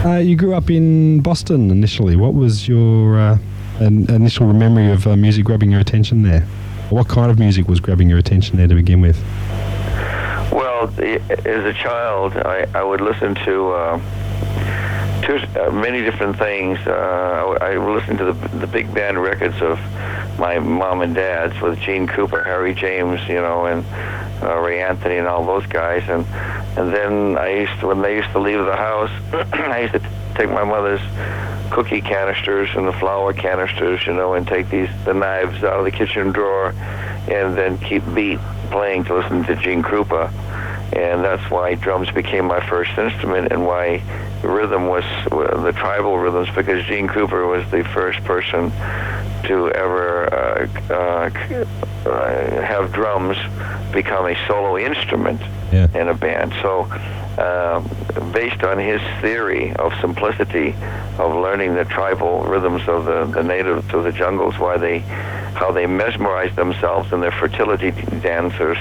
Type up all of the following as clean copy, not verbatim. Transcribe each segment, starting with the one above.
You grew up in Boston initially. What was your initial memory of music grabbing your attention there? What kind of music was grabbing your attention there to begin with? Well, as a child, I would listen to many different things. I would listen to the big band records of my mom and dad's with Gene Cooper, Harry James, and Ray Anthony and all those guys. And then when they used to leave the house, I used to take my mother's cookie canisters and the flour canisters, and take the knives out of the kitchen drawer and then keep beat playing to listen to Gene Krupa. And that's why drums became my first instrument, and why rhythm was the tribal rhythms, because Gene Krupa was the first person to ever have drums become a solo instrument in a band. So based on his theory of simplicity, of learning the tribal rhythms of the natives of the jungles, how they mesmerized themselves in their fertility dancers,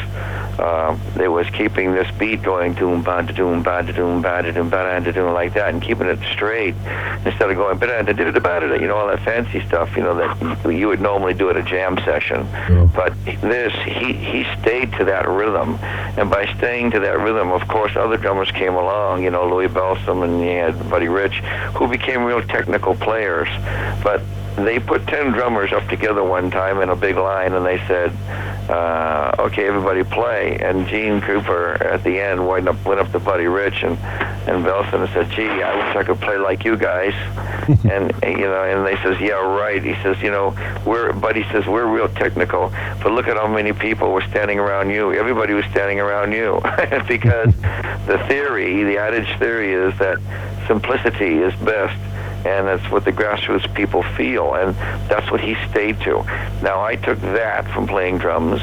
they was keeping this beat going, doom ba da doom ba da doom ba da doom ba da doom, like that, and keeping it straight instead of going ba da da da da ba da, all that fancy stuff, that you would normally do at a jam session. Yeah. But he stayed to that rhythm, and by staying to that rhythm, of course, other drummers came along, Louis Bellson, and you had Buddy Rich, who became real technical players. But they put 10 drummers up together one time in a big line, and they said, okay, everybody play. And Gene Krupa at the end went up to Buddy Rich and Belson and said, gee, I wish I could play like you guys. and they says, yeah, right. He says, Buddy says, we're real technical, but look at how many people were standing around you. Everybody was standing around you. Because the adage theory is that simplicity is best. And that's what the grassroots people feel, and that's what he stayed to. Now, I took that from playing drums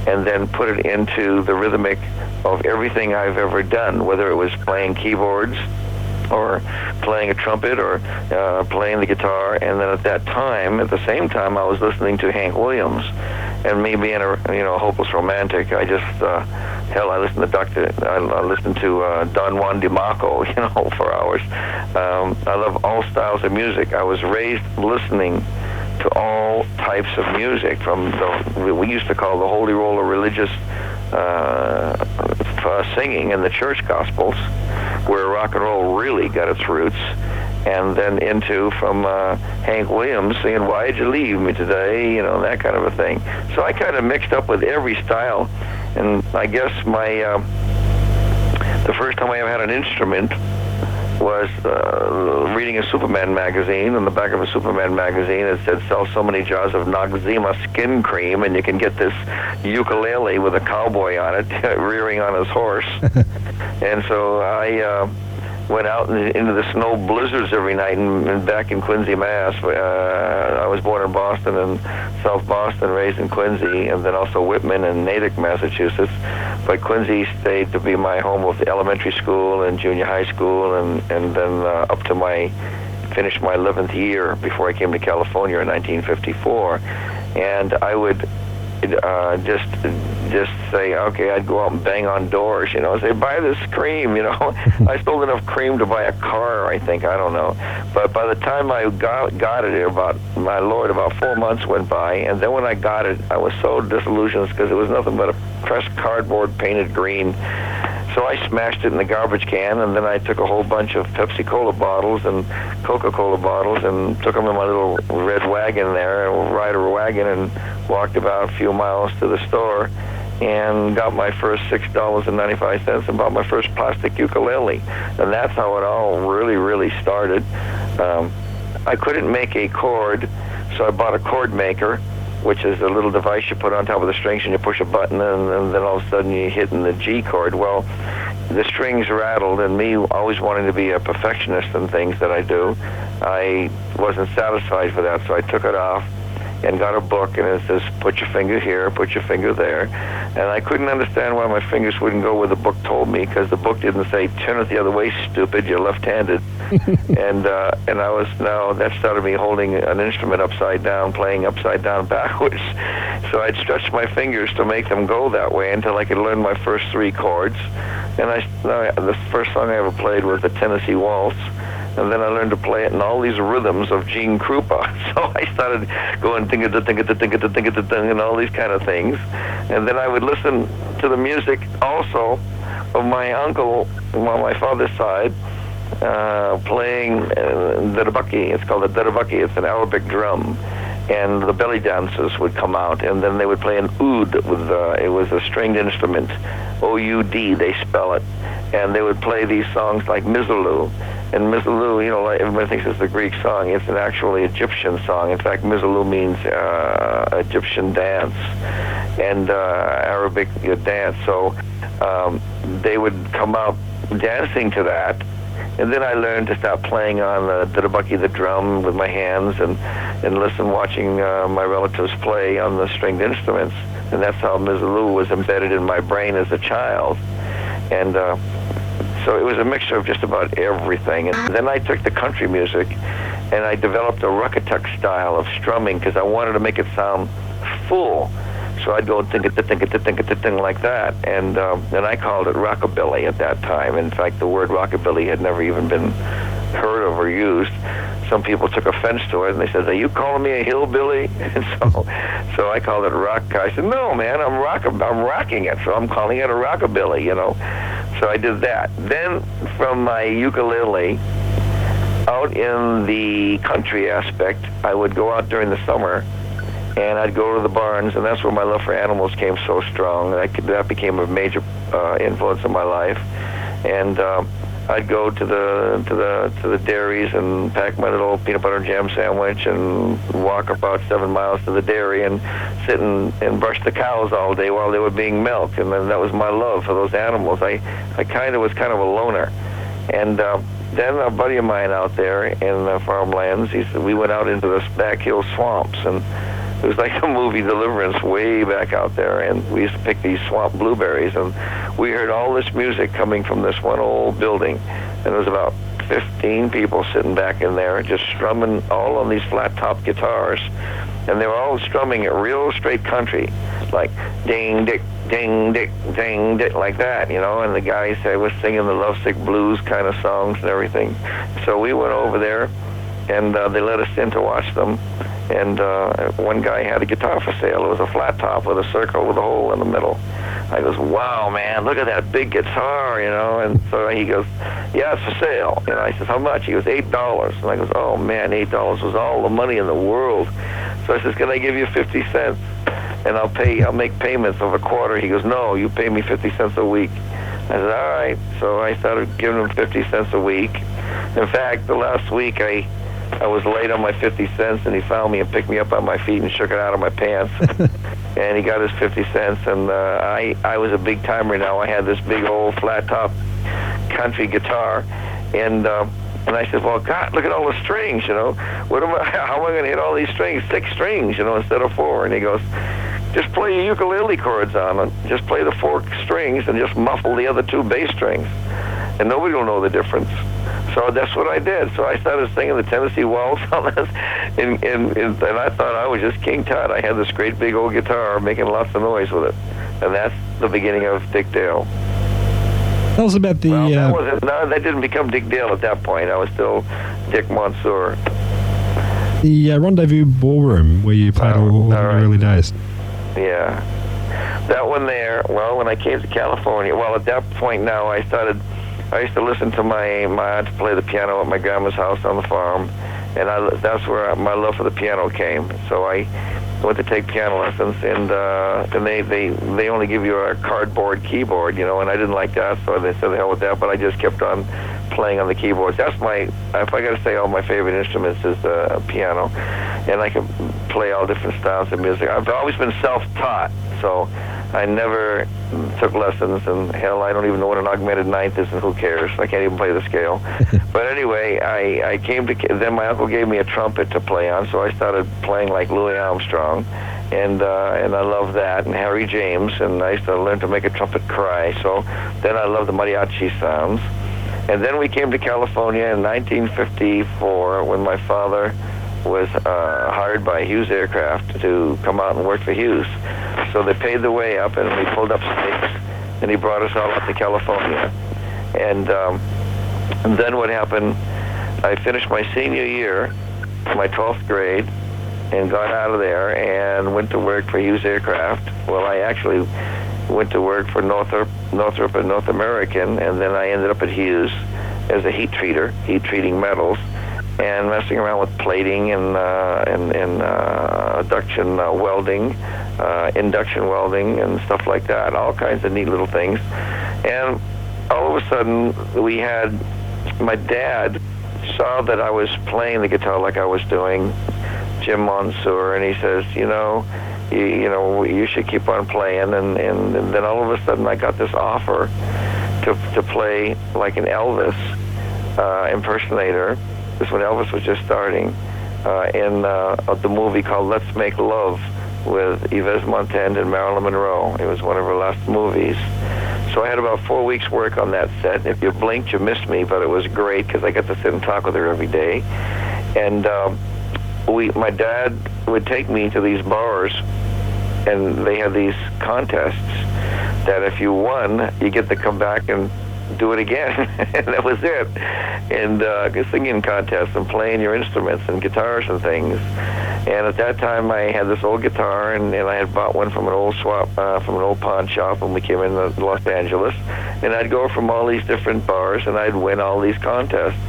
and then put it into the rhythmic of everything I've ever done, whether it was playing keyboards or playing a trumpet or playing the guitar. And then at the same time, I was listening to Hank Williams. And me being a hopeless romantic, I just I listened to Don Juan DiMarco, for hours. I love all styles of music. I was raised listening to all types of music, from we used to call the Holy Roll of religious singing and the church gospels, where rock and roll really got its roots, and then from Hank Williams singing "Why'd You Leave Me Today," that kind of a thing. So I kind of mixed up with every style, and I guess the first time I ever had an instrument was reading a Superman magazine. On the back of a Superman magazine, it said, sell so many jars of Noxzema skin cream, and you can get this ukulele with a cowboy on it, rearing on his horse. And so I went out into the snow blizzards every night, and back in Quincy, Mass. I was born in Boston, and South Boston, raised in Quincy, and then also Whitman and Natick, Massachusetts. But Quincy stayed to be my home of the elementary school and junior high school, and then up to finished my 11th year before I came to California in 1954. And I would just say, okay, I'd go out and bang on doors, say, buy this cream, I sold enough cream to buy a car, I think, I don't know. But by the time I got it, about 4 months went by, and then when I got it, I was so disillusioned because it was nothing but a pressed cardboard painted green. So I smashed it in the garbage can, and then I took a whole bunch of Pepsi-Cola bottles and Coca-Cola bottles and took them in my little red wagon there, rider wagon, and walked about a few miles to the store and got my first $6.95 and bought my first plastic ukulele. And that's how it all really, really started. I couldn't make a chord, so I bought a chord maker, which is a little device you put on top of the strings, and you push a button, and then all of a sudden you hit in the G chord. Well, the strings rattled, and me always wanting to be a perfectionist in things that I do, I wasn't satisfied with that, so I took it off and got a book, and it says, put your finger here, put your finger there. And I couldn't understand why my fingers wouldn't go where the book told me, because the book didn't say, turn it the other way, stupid, you're left-handed. and that started me holding an instrument upside down, playing upside down backwards. So I'd stretch my fingers to make them go that way until I could learn my first 3 chords. And the first song I ever played was the Tennessee Waltz. and then I learned to play it in all these rhythms of Gene Krupa. So I started going ting-a-da-ting-a-da-ting-a-da-ting-a-da-ting and all these kind of things. And then I would listen to the music also of my uncle on my father's side, playing Darabaki. It's called the Darabaki. It's an Arabic drum. And the belly dancers would come out, and then they would play an oud with it was a stringed instrument, O-U-D, they spell it, and they would play these songs like Mizulu. And Mizulu, you know, like everybody thinks it's a Greek song. It's an actually Egyptian song. In fact, Mizulu means Egyptian dance and Arabic dance. So they would come out dancing to that. And then I learned to start playing on the darabaki, the drum, with my hands, and listen, watching my relatives play on the stringed instruments. And that's how Mizulu was embedded in my brain as a child. And so it was a mixture of just about everything. And then I took the country music, and I developed a Ruckatuk style of strumming because I wanted to make it sound full. So I'd go think like that, and I called it rockabilly at that time. In fact, the word rockabilly had never even been heard of or used. Some people took offense to it, and they said, "Are you calling me a hillbilly?" And so I called it rock. I said, "No, man, I'm rocking it, so I'm calling it a rockabilly," you know. So I did that. Then from my ukulele, out in the country aspect, I would go out during the summer, and I'd go to the barns, and that's where my love for animals came so strong. That became a major influence in my life. And I'd go to the dairies and pack my little peanut butter and jam sandwich and walk about 7 miles to the dairy and sit and brush the cows all day while they were being milked. And then that was my love for those animals. I was kind of a loner. And then a buddy of mine out there in the farmlands, we went out into the back hill swamps, and it was like a movie Deliverance way back out there, and we used to pick these swamp blueberries, and we heard all this music coming from this one old building, and there was about 15 people sitting back in there just strumming all on these flat-top guitars, and they were all strumming it real straight country, like ding-dick, ding-dick, ding-dick, like that, you know, and the guys was singing the lovesick blues kind of songs and everything. So we went over there, and they let us in to watch them. And one guy had a guitar for sale. It was a flat top with a circle with a hole in the middle. I goes, "Wow, man, look at that big guitar," you know. And so he goes, "Yeah, it's for sale." And I said, "How much?" He goes, $8. And I goes, "Oh man, $8 was all the money in the world." So I says, "Can I give you 50 cents? And I'll make payments of a quarter." He goes, "No, you pay me 50 cents a week." I said, "All right." So I started giving him 50 cents a week. In fact, the last week I was late on my 50 cents, and he found me and picked me up on my feet and shook it out of my pants. And he got his 50 cents, and I was a big timer now. I had this big old flat top country guitar, and I said, "Well, God, look at all the strings, you know. How am I going to hit all these strings? 6 strings, you know, instead of 4. And he goes, "Just play your ukulele chords on it. Just play the 4 strings and just muffle the other 2 bass strings, and nobody will know the difference." So that's what I did. So I started singing the Tennessee Waltz on this, and I thought I was just King Tut. I had this great big old guitar making lots of noise with it, and that's the beginning of Dick Dale. Tell us about the... Well, that didn't become Dick Dale at that point. I was still Dick Monsoor. The Rendezvous Ballroom, where you played all in the early days. Yeah. That one there, well, when I came to California, well, at that point now, I used to listen to my aunt play the piano at my grandma's house on the farm, and that's where my love for the piano came. So I went to take piano lessons, and they only give you a cardboard keyboard, you know, and I didn't like that, so they said the hell with that, but I just kept on playing on the keyboards. That's if I got to say, all my favorite instruments is the piano, and I can play all different styles of music. I've always been self-taught, so I never took lessons, and hell, I don't even know what an augmented ninth is, and who cares? I can't even play the scale. But anyway, I came to, then my uncle gave me a trumpet to play on, so I started playing like Louis Armstrong, and I loved that, and Harry James, and I used to learn to make a trumpet cry, so then I loved the mariachi sounds. And then we came to California in 1954 when my father was hired by Hughes Aircraft to come out and work for Hughes. So they paid the way up, and we pulled up stakes, and he brought us all up to California. And then what happened, I finished my senior year, my 12th grade, and got out of there and went to work for Hughes Aircraft. Well, I actually went to work for Northrop and North American, and then I ended up at Hughes as a heat treater, heat treating metals, and messing around with plating and induction welding and stuff like that, all kinds of neat little things. And all of a sudden, my dad saw that I was playing the guitar like I was doing, Jim Monsoor, and he says, you should keep on playing. And then all of a sudden, I got this offer to play like an Elvis impersonator. This when Elvis was just starting in the movie called Let's Make Love with Yves Montand and Marilyn Monroe. It was one of her last movies. So I had about 4 weeks work on that set. If you blinked, you missed me, but it was great because I got to sit and talk with her every day. And my dad would take me to these bars, and they had these contests that if you won, you get to come back and do it again. And that was it. And singing contests and playing your instruments and guitars and things. And at that time, I had this old guitar, and I had bought one from an old from an old pawn shop when we came into Los Angeles. And I'd go from all these different bars, and I'd win all these contests.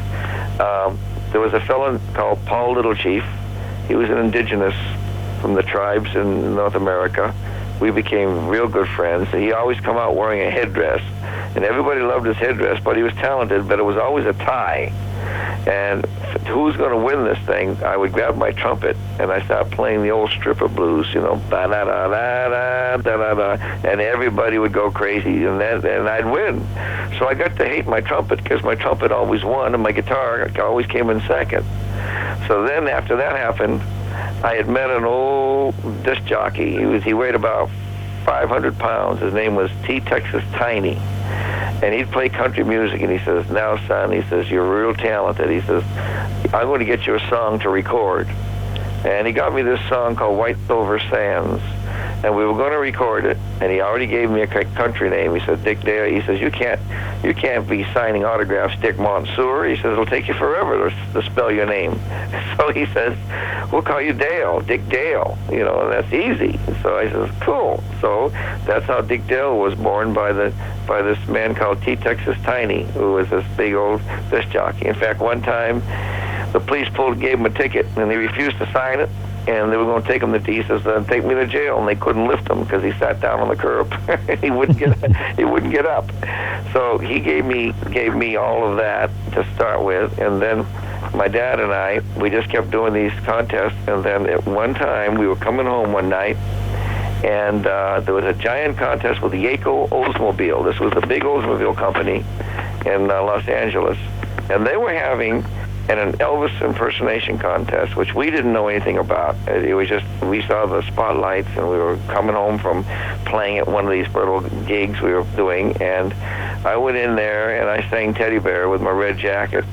There was a fellow called Paul Little Chief. He was an indigenous from the tribes in North America. We became real good friends. He always come out wearing a headdress, and everybody loved his headdress, but he was talented, but it was always a tie. And who's going to win this thing? I would grab my trumpet, and I start playing the old stripper blues, ba-da-da-da-da-da-da-da, and everybody would go crazy, and I'd win. So I got to hate my trumpet because my trumpet always won, and my guitar always came in second. So then after that happened, I had met an old disc jockey. He weighed about 500 pounds. His name was T. Texas Tiny. And he'd play country music, and he says, now, son, he says, you're real talented. He says, I'm going to get you a song to record. And he got me this song called White Silver Sands. And we were going to record it, and he already gave me a country name. He said, Dick Dale. He says, you can't be signing autographs, Dick Monsoor. He says, it'll take you forever to spell your name. So he says, we'll call you Dale, Dick Dale. And that's easy. So I says, cool. So that's how Dick Dale was born by this man called T. Texas Tiny, who was this big old disc jockey. In fact, one time, the police gave him a ticket, and he refused to sign it. And they were going to take him to Jesus and take me to jail, and they couldn't lift him because he sat down on the curb. he wouldn't get up. So he gave me all of that to start with, and then my dad and I, we just kept doing these contests. And then at one time we were coming home one night, and there was a giant contest with the Yako Oldsmobile. This was the big Oldsmobile company in Los Angeles, and they were having an Elvis impersonation contest, which we didn't know anything about. It was just, we saw the spotlights, and we were coming home from playing at one of these little gigs we were doing, and I went in there, and I sang Teddy Bear with my red jacket,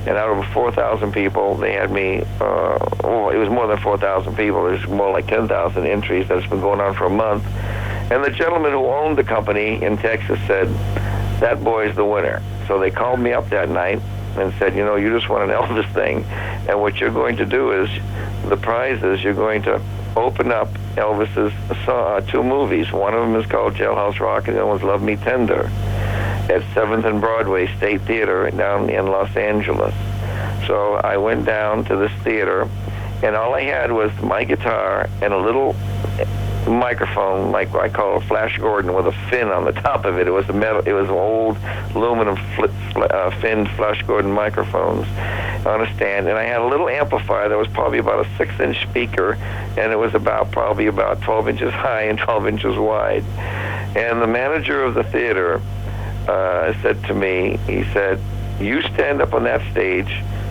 and out of 4,000 people, they had me, it was more than 4,000 people. It was more like 10,000 entries. That's been going on for a month. And the gentleman who owned the company in Texas said, that boy's the winner. So they called me up that night and said, you just won an Elvis thing, and what you're going to do is, the prize is you're going to open up Elvis's two movies. One of them is called Jailhouse Rock, and the other one's Love Me Tender, at 7th and Broadway State Theater down in Los Angeles. So I went down to this theater, and all I had was my guitar and a little microphone, like I call it a Flash Gordon, with a fin on the top of it. It was old aluminum finned Flash Gordon microphones on a stand, and I had a little amplifier that was probably about a 6-inch speaker, and it was probably about 12 inches high and 12 inches wide. And the manager of the theater said to me, he said, you stand up on that stage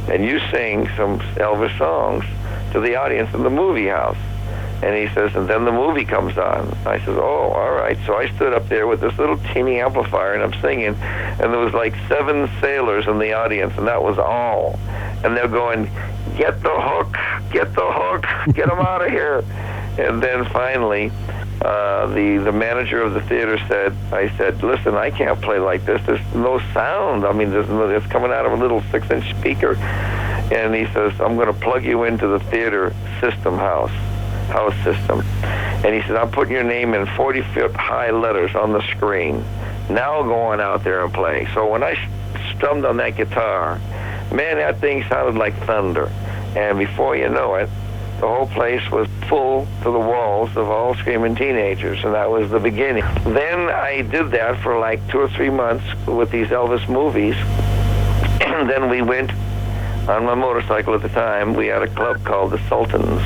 and you sing some Elvis songs to the audience in the movie house. And he says, and then the movie comes on. I says, oh, all right. So I stood up there with this little teeny amplifier, and I'm singing, and there was like 7 sailors in the audience, and that was all. And they're going, get the hook, get them out of here. And then finally, the manager of the theater said, I said, listen, I can't play like this. There's no sound. I mean, it's coming out of a little 6-inch speaker. And he says, I'm going to plug you into the theater system house system. And he said, I'm putting your name in 40-foot high letters on the screen. Now go on out there and play. So when I strummed on that guitar, man, that thing sounded like thunder. And before you know it, the whole place was full to the walls of all screaming teenagers, and that was the beginning. Then I did that for like 2 or 3 months with these Elvis movies, and then we went on my motorcycle at the time. We had a club called the Sultans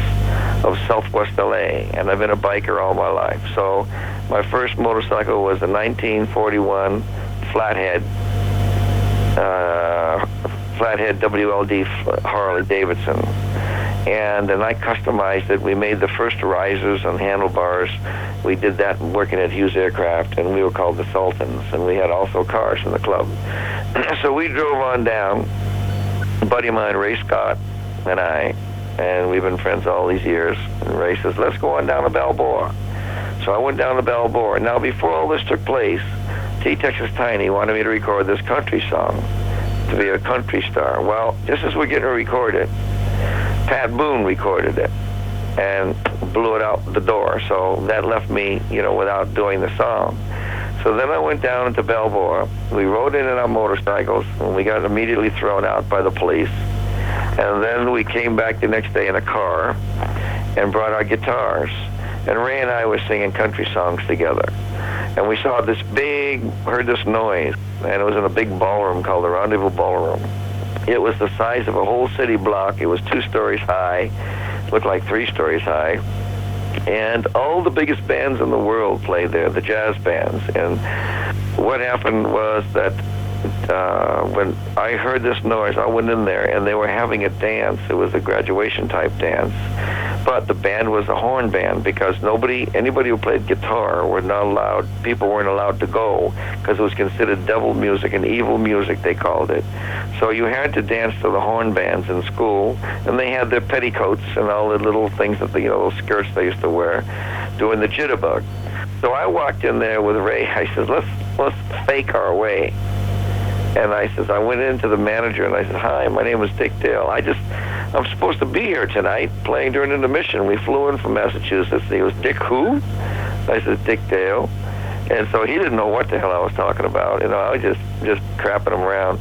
of Southwest LA, and I've been a biker all my life. So my first motorcycle was a 1941 flathead WLD Harley Davidson. And then I customized it. We made the first risers and handlebars. We did that working at Hughes Aircraft, and we were called the Sultans. And we had also cars in the club. So we drove on down. A buddy of mine, Ray Scott, and I, and we've been friends all these years. And Ray says, let's go on down to Balboa. So I went down to Balboa. Now, before all this took place, T. Texas Tiny wanted me to record this country song to be a country star. Well, just as we're getting to record it, Pat Boone recorded it and blew it out the door. So that left me, without doing the song. So then I went down into Balboa. We rode in our motorcycles, and we got immediately thrown out by the police. And then we came back the next day in a car and brought our guitars. And Ray and I were singing country songs together. And we saw heard this noise, and it was in a big ballroom called the Rendezvous Ballroom. It was the size of a whole city block. It was 2 stories high, looked like 3 stories high. And all the biggest bands in the world played there, the jazz bands. And what happened was that when I heard this noise, I went in there, and they were having a dance. It was a graduation-type dance. But the band was a horn band, because anybody who played guitar people weren't allowed to go, because it was considered devil music and evil music, they called it. So you had to dance to the horn bands in school, and they had their petticoats and all the little things that those skirts they used to wear, doing the jitterbug. So I walked in there with Ray. I said, let's fake our way. And I went into the manager, and I said, hi, my name is Dick Dale. I'm supposed to be here tonight playing during intermission. We flew in from Massachusetts. He was, Dick who? I said, Dick Dale. And so he didn't know what the hell I was talking about. I was just crapping him around.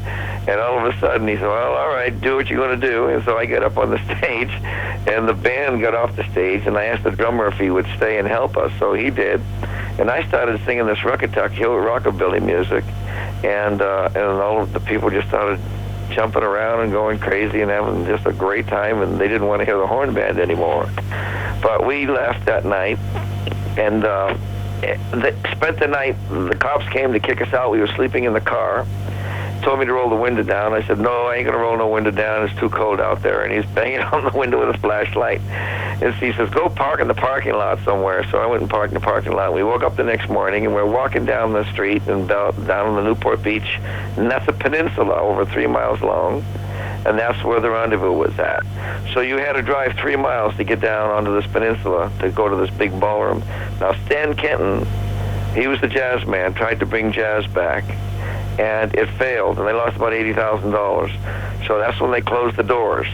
And all of a sudden he said, well, all right, do what you're going to do. And so I got up on the stage, and the band got off the stage, and I asked the drummer if he would stay and help us. So he did. And I started singing this Ruckatuck Hill rockabilly music. And all of the people just started jumping around and going crazy and having just a great time, and they didn't want to hear the horn band anymore. But we left that night, and they spent the night. The cops came to kick us out. We were sleeping in the car. Told me to roll the window down. I said, no, I ain't going to roll no window down. It's too cold out there. And he's banging on the window with a flashlight. And he says, go park in the parking lot somewhere. So I went and parked in the parking lot. We woke up the next morning, and we're walking down the street and down on the Newport Beach. And that's a peninsula over 3 miles long. And that's where the rendezvous was at. So you had to drive 3 miles to get down onto this peninsula to go to this big ballroom. Now, Stan Kenton, he was the jazz man, tried to bring jazz back. And it failed, and they lost about $80,000. So that's when they closed the doors.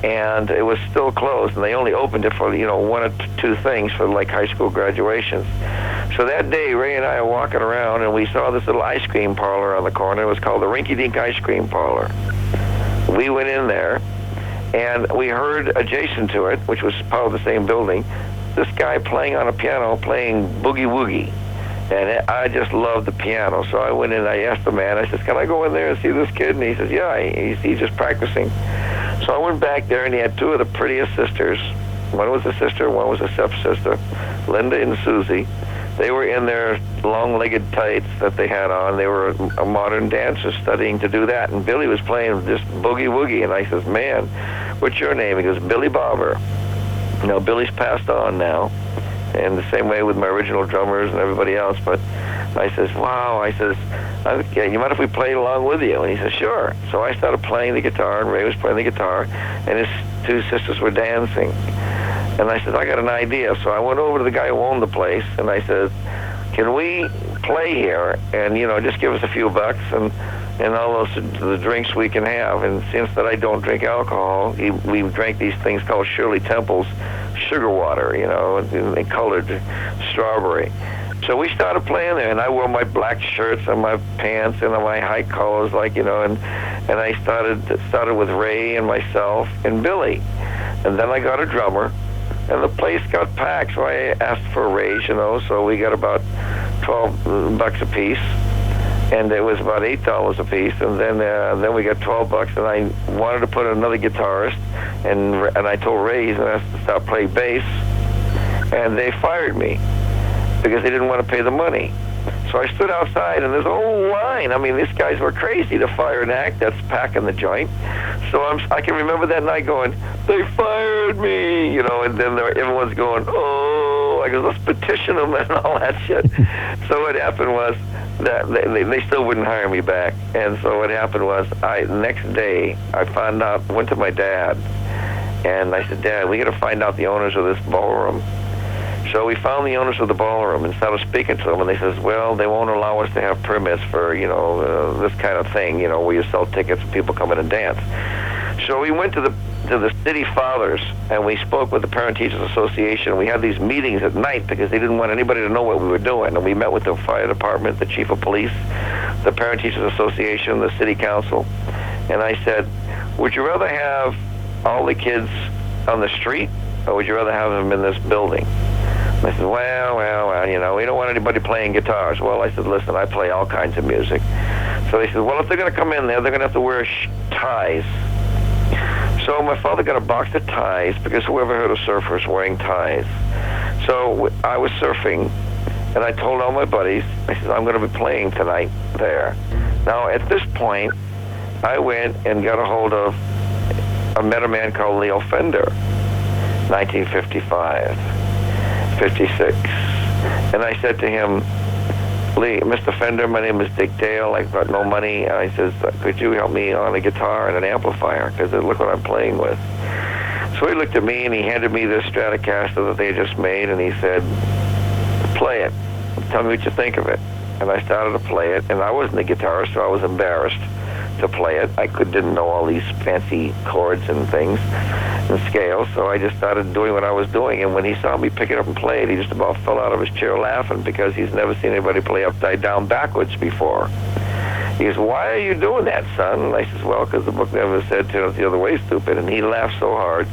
And it was still closed, and they only opened it for, 1 or 2 things for, like, high school graduations. So that day, Ray and I were walking around, and we saw this little ice cream parlor on the corner. It was called the Rinky Dink Ice Cream Parlor. We went in there, and we heard adjacent to it, which was part of the same building, this guy playing on a piano, playing Boogie Woogie. And I just loved the piano. So I went in, I asked the man, I said, can I go in there and see this kid? And he says, yeah, he's just practicing. So I went back there, and he had 2 of the prettiest sisters. One was a sister, one was a stepsister, Linda and Susie. They were in their long-legged tights that they had on. They were modern dancers studying to do that. And Billy was playing just Boogie Woogie. And I says, man, what's your name? He goes, Billy Bobber. Billy's passed on now. And the same way with my original drummers and everybody else. But I says, wow. I says, okay, you mind if we play along with you? And he says, sure. So I started playing the guitar, and Ray was playing the guitar, and his 2 sisters were dancing. And I said, I got an idea. So I went over to the guy who owned the place, and I said, can we play here and, just give us a few bucks and all the drinks we can have. And since that I don't drink alcohol, we drank these things called Shirley Temple's sugar water, and colored strawberry. So we started playing there, and I wore my black shirts and my pants and my high collars, and I started with Ray and myself and Billy. And then I got a drummer, and the place got packed, so I asked for a raise, so we got about $12 a piece, and it was about $8 a piece, and then we got $12, and I wanted to put another guitarist, and I told Ray he's going to have to stop playing bass, and they fired me because they didn't want to pay the money. So I stood outside, and there's a whole line. I mean, these guys were crazy to fire an act that's packing the joint. So I can remember that night going, they fired me, and then everyone's going, oh, I go, let's petition them and all that shit. So what happened was that they still wouldn't hire me back. And so what happened was, next day, I went to my dad, and I said, Dad, we got to find out the owners of this ballroom. So we found the owners of the ballroom and started speaking to them, and they says, well, they won't allow us to have permits for, this kind of thing, where you sell tickets and people come in and dance. So we went to the city fathers, and we spoke with the Parent Teachers Association. We had these meetings at night because they didn't want anybody to know what we were doing. And we met with the fire department, the chief of police, the Parent Teachers Association, the city council. And I said, would you rather have all the kids on the street, or would you rather have them in this building? I said, well, we don't want anybody playing guitars. Well, I said, listen, I play all kinds of music. So they said, well, if they're going to come in there, they're going to have to wear ties. So my father got a box of ties, because whoever heard of surfers wearing ties? So I was surfing, and I told all my buddies, I said, I'm going to be playing tonight there. Now, at this point, I went and got a hold of, I met a man called Leo Fender, 1955. 56. And I said to him, Mr. Fender, my name is Dick Dale. I've got no money. And I says, could you help me on a guitar and an amplifier? Because look what I'm playing with. So he looked at me, and he handed me this Stratocaster that they just made, and he said, play it. Tell me what you think of it. And I started to play it, and I wasn't a guitarist, so I was embarrassed to play it. I didn't know all these fancy chords and things and scales, so I just started doing what I was doing. And when he saw me pick it up and play it, he just about fell out of his chair laughing, because he's never seen anybody play upside down backwards before. He goes, why are you doing that, son? And I says, well, because the book never said turn it the other way, stupid. And he laughed so hard.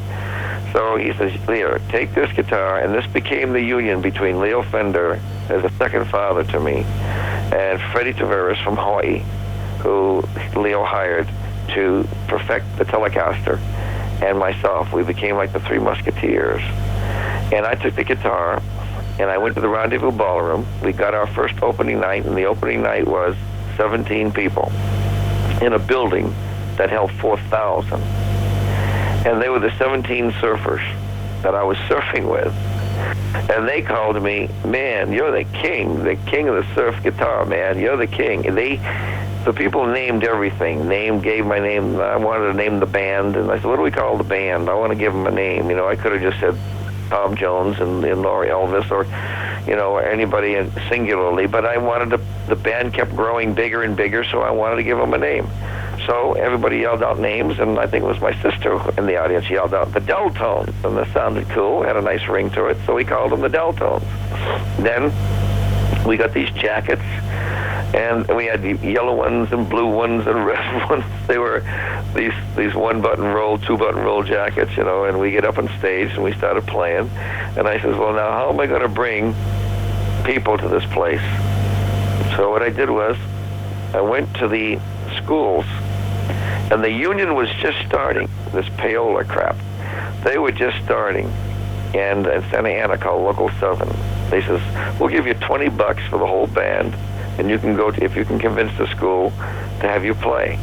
So he says, Leo, take this guitar, and this became the union between Leo Fender, as a second father to me, and Freddie Tavares from Hawaii, who Leo hired to perfect the Telecaster, and myself. We became like the Three Musketeers. And I took the guitar, and I went to the Rendezvous Ballroom. We got our first opening night, and the opening night was 17 people in a building that held 4,000. And they were the 17 surfers that I was surfing with. And they called me, man, you're the king of the surf guitar, man. You're the king. And the people named everything. Gave my name. I wanted to name the band, and I said, what do we call the band? I want to give them a name. I could have just said Tom Jones and Laurie Elvis, or anybody singularly, but I wanted the band kept growing bigger and bigger, so I wanted to give them a name. So everybody yelled out names, and I think it was my sister in the audience yelled out the Deltones, and that sounded cool, had a nice ring to it, so we called them the Deltones. Then we got these jackets, and we had yellow ones and blue ones and red ones. They were these one-button roll, two-button roll jackets, and we get up on stage, and we started playing. And I says, well, now, how am I going to bring people to this place? So what I did was I went to the schools, and the union was just starting, this payola crap. They were just starting, and in Santa Ana called Local 7. They says, we'll give you $20 for the whole band, and you can go if you can convince the school to have you play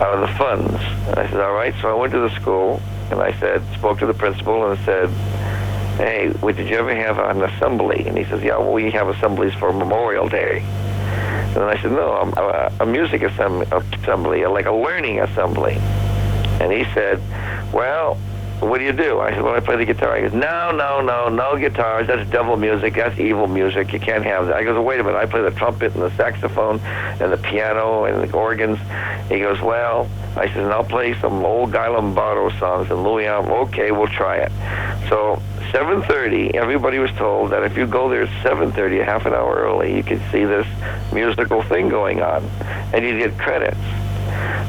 out of the funds. And I said, all right. So I went to the school, and I spoke to the principal and said, hey, did you ever have an assembly? And he says, yeah, well, we have assemblies for Memorial Day. And then I said, no, a music assembly, like a learning assembly. And he said, well, what do you do? I said, well, I play the guitar. He goes, no guitars. That's devil music. That's evil music. You can't have that. I goes, well, wait a minute. I play the trumpet and the saxophone and the piano and the organs. He goes, well, I said, and I'll play some old Guy Lombardo songs and Louis Armstrong. Okay, we'll try it. So 7:30, everybody was told that if you go there at 7:30, a half an hour early, you could see this musical thing going on, and you get credits.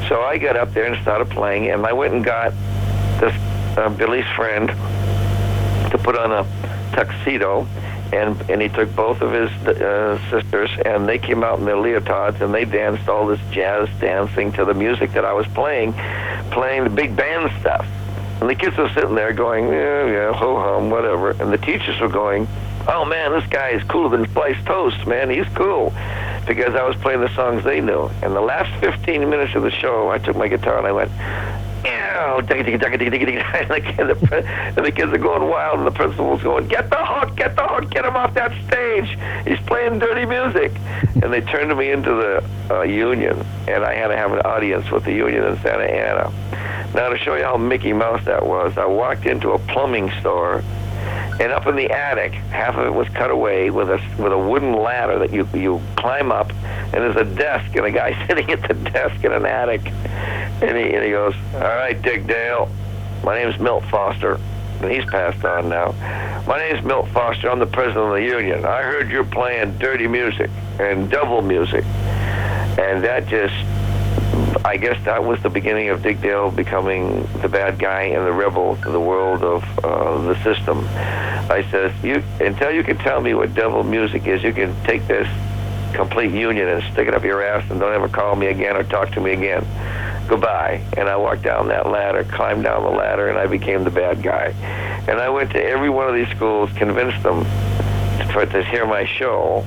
So I got up there and started playing, and I went and got this Billy's friend to put on a tuxedo, and he took both of his sisters, and they came out in their leotards, and they danced all this jazz dancing to the music that I was playing the big band stuff. And the kids were sitting there going, yeah, ho-hum, whatever. And the teachers were going, oh, man, this guy is cooler than sliced toast, man. He's cool. Because I was playing the songs they knew. And the last 15 minutes of the show, I took my guitar and I went, ew, and the kids are going wild, and the principal's going, get the hook, get him off that stage. He's playing dirty music. And they turned me into the union, and I had to have an audience with the union in Santa Ana. Now, to show you how Mickey Mouse that was, I walked into a plumbing store, and up in the attic, half of it was cut away with a wooden ladder that you climb up, and there's a desk and a guy sitting at the desk in an attic, and he goes, all right, Dick Dale, my name's Milt Foster, and he's passed on now. My name's Milt Foster. I'm the president of the union. I heard you're playing dirty music and devil music, and that just, I guess that was the beginning of Dick Dale becoming the bad guy and the rebel to the world of the system. I says, until you can tell me what devil music is, you can take this complete union and stick it up your ass and don't ever call me again or talk to me again. Goodbye. And I walked down that ladder, climbed down the ladder, and I became the bad guy. And I went to every one of these schools, convinced them to hear my show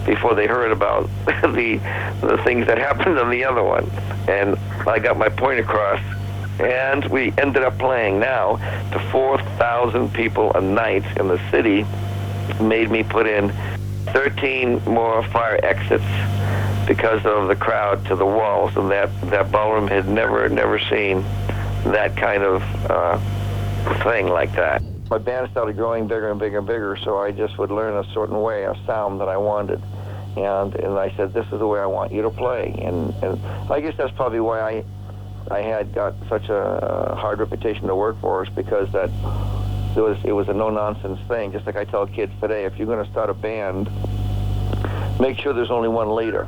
before they heard about the things that happened on the other one. And I got my point across, and we ended up playing now to 4,000 people a night in the city. Made me put in 13 more fire exits because of the crowd to the walls, and that ballroom had never seen that kind of thing like that. My band started growing bigger and bigger and bigger, so I just would learn a certain way, a sound that I wanted. And I said, this is the way I want you to play. And I guess that's probably why I had got such a hard reputation to work for us, because that it was a no-nonsense thing. Just like I tell kids today, if you're going to start a band, make sure there's only one leader,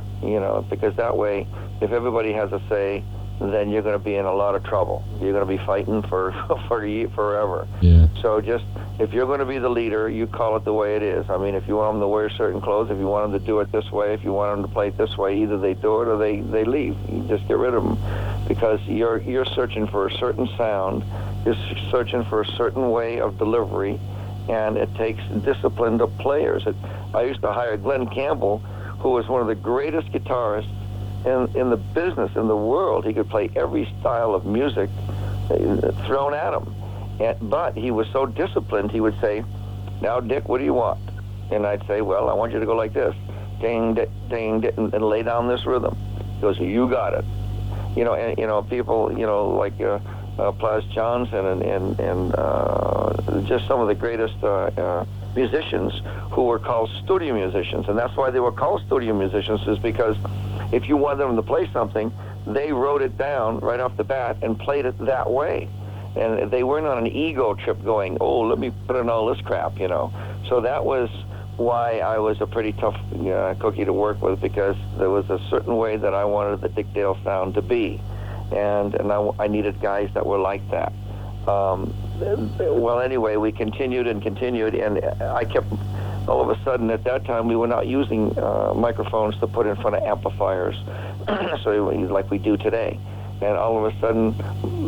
because that way, if everybody has a say, then you're going to be in a lot of trouble. You're going to be fighting for forever. Yeah. So just, if you're going to be the leader, you call it the way it is. I mean, if you want them to wear certain clothes, if you want them to do it this way, if you want them to play it this way, either they do it or they leave. You just get rid of them, because you're searching for a certain sound, you're searching for a certain way of delivery, and it takes disciplined players. I used to hire Glenn Campbell, who was one of the greatest guitarists in the business, in the world. He could play every style of music thrown at him. But he was so disciplined, he would say, now, Dick, what do you want? And I'd say, well, I want you to go like this. Ding, ding, ding, and lay down this rhythm. He goes, you got it. People, like Plas Johnson and just some of the greatest musicians who were called studio musicians. And that's why they were called studio musicians, is because if you wanted them to play something, they wrote it down right off the bat and played it that way. And they weren't on an ego trip going, oh, let me put in all this crap, So that was why I was a pretty tough cookie to work with, because there was a certain way that I wanted the Dick Dale sound to be. And I needed guys that were like that. Well, anyway, we continued, and I kept, all of a sudden at that time, we were not using microphones to put in front of amplifiers, so like we do today. And all of a sudden,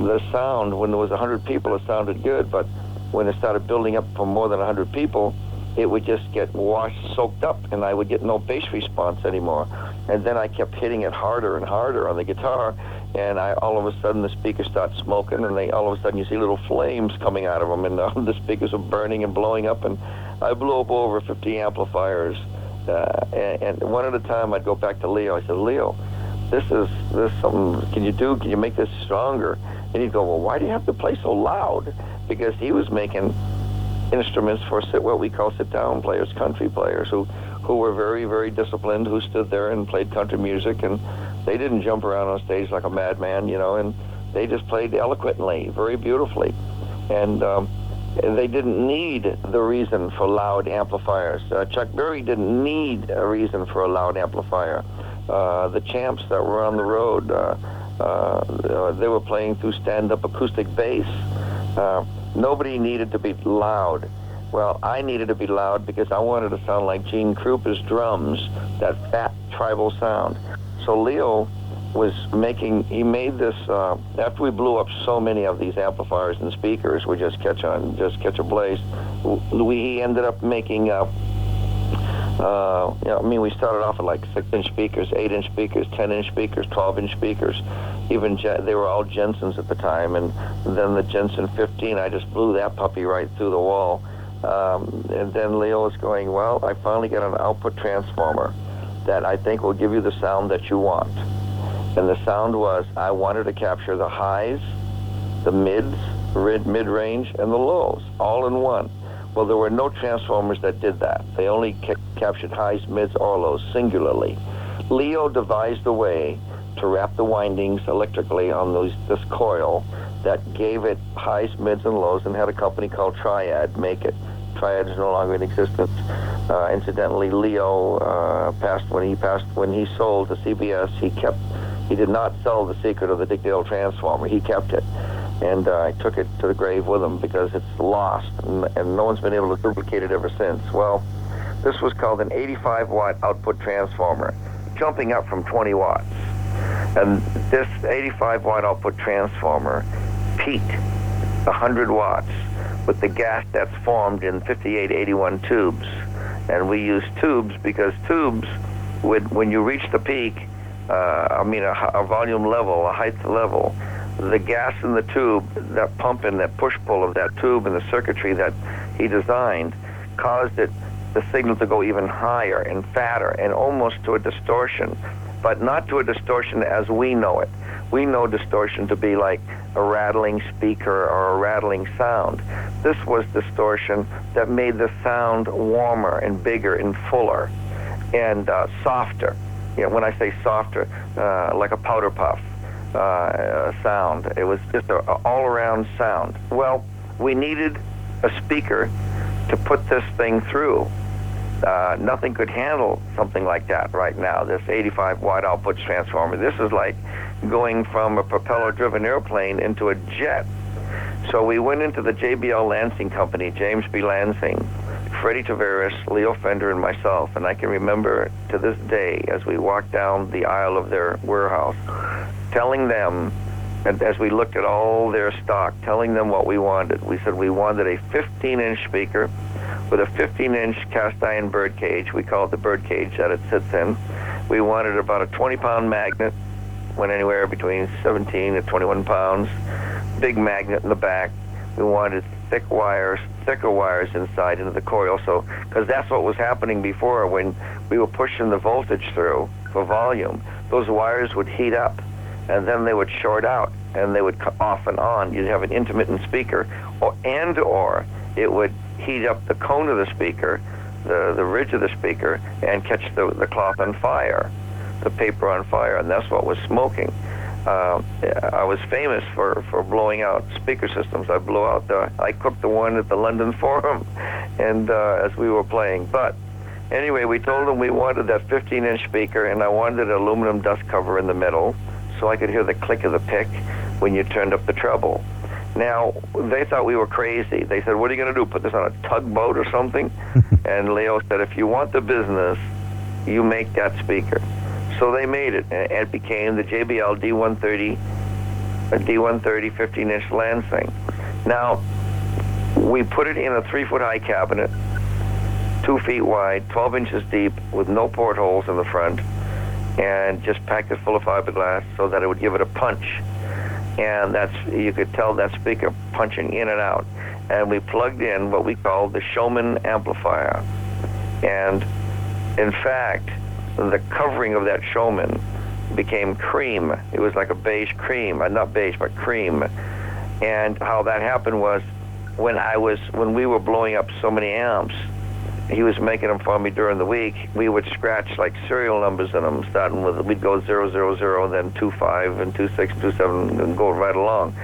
the sound, when there was 100 people, it sounded good, but when it started building up for more than 100 people, it would just get soaked up, and I would get no bass response anymore. And then I kept hitting it harder and harder on the guitar, and all of a sudden the speakers start smoking, and all of a sudden you see little flames coming out of them, and the speakers are burning and blowing up, and I blew up over 50 amplifiers. And one at a time, I'd go back to Leo. I said, Leo, this is something. Can you make this stronger? And he'd go, well, why do you have to play so loud? Because he was making instruments for what we call sit-down players, country players, who were very, very disciplined, who stood there and played country music, and they didn't jump around on stage like a madman, and they just played eloquently, very beautifully. And they didn't need the reason for loud amplifiers. Chuck Berry didn't need a reason for a loud amplifier. The Champs that were on the road, they were playing through stand-up acoustic bass. Nobody needed to be loud. Well, I needed to be loud because I wanted to sound like Gene Krupa's drums, that fat tribal sound. So Leo he made this, after we blew up so many of these amplifiers and speakers, we just catch a blaze, he ended up making, we started off at like 6-inch speakers, 8-inch speakers, 10-inch speakers, 12-inch speakers. Even they were all Jensens at the time, and then the Jensen 15, I just blew that puppy right through the wall. And then Leo was going, well, I finally got an output transformer that I think will give you the sound that you want. And the sound was, I wanted to capture the highs, the mids, mid-range, and the lows, all in one. Well, there were no transformers that did that. They only captured highs, mids, or lows singularly. Leo devised a way to wrap the windings electrically on this coil that gave it highs, mids, and lows, and had a company called Triad make it. Triad is no longer in existence. Incidentally, Leo passed when he sold to CBS. He did not sell the secret of the Dick Dale transformer. He kept it, and I took it to the grave with him because it's lost, and no one's been able to duplicate it ever since. Well, this was called an 85-watt output transformer, jumping up from 20 watts. And this 85-watt output transformer peaked 100 watts with the gas that's formed in 5881 tubes. And we use tubes because tubes, when you reach the peak, a volume level, a height level, the gas in the tube, that pump and that push-pull of that tube and the circuitry that he designed caused the signal to go even higher and fatter and almost to a distortion, but not to a distortion as we know it. We know distortion to be like a rattling speaker or a rattling sound. This was distortion that made the sound warmer and bigger and fuller and softer. When I say softer, like a powder puff sound. It was just an all-around sound. Well, we needed a speaker to put this thing through. Nothing could handle something like that right now, this 85-watt output transformer. This is like going from a propeller-driven airplane into a jet. So we went into the JBL Lansing Company, James B. Lansing, Freddie Tavares, Leo Fender, and myself. And I can remember to this day, as we walked down the aisle of their warehouse, telling them, and as we looked at all their stock, telling them what we wanted. We said we wanted a 15-inch speaker with a 15-inch cast iron bird cage. We call it the bird cage that it sits in. We wanted about a 20-pound magnet, went anywhere between 17 to 21 pounds, big magnet in the back. We wanted thicker wires inside into the coil, so because that's what was happening before when we were pushing the voltage through for volume. Those wires would heat up, and then they would short out, and they would come off and on. You'd have an intermittent speaker, or it would heat up the cone of the speaker, the ridge of the speaker, and catch the cloth on fire, the paper on fire, and that's what was smoking. I was famous for blowing out speaker systems. I cooked the one at the London Forum, and as we were playing. But anyway, we told them we wanted that 15-inch speaker, and I wanted an aluminum dust cover in the middle, so I could hear the click of the pick when you turned up the treble. Now, they thought we were crazy. They said, what are you going to do, put this on a tugboat or something? And Leo said, if you want the business, you make that speaker. So they made it, and it became the JBL D130, a D130 15-inch Lansing. Now, we put it in a 3-foot-high cabinet, 2 feet wide, 12 inches deep, with no portholes in the front, and just packed it full of fiberglass so that it would give it a punch. And you could tell that speaker punching in and out. And we plugged in what we called the Showman amplifier. And in fact, the covering of that Showman became cream. It was like a beige cream, not beige, but cream. And how that happened was when we were blowing up so many amps, he was making them for me during the week. We would scratch like serial numbers in them, starting with, we'd go 000, then 25 and 26, 27, and go right along.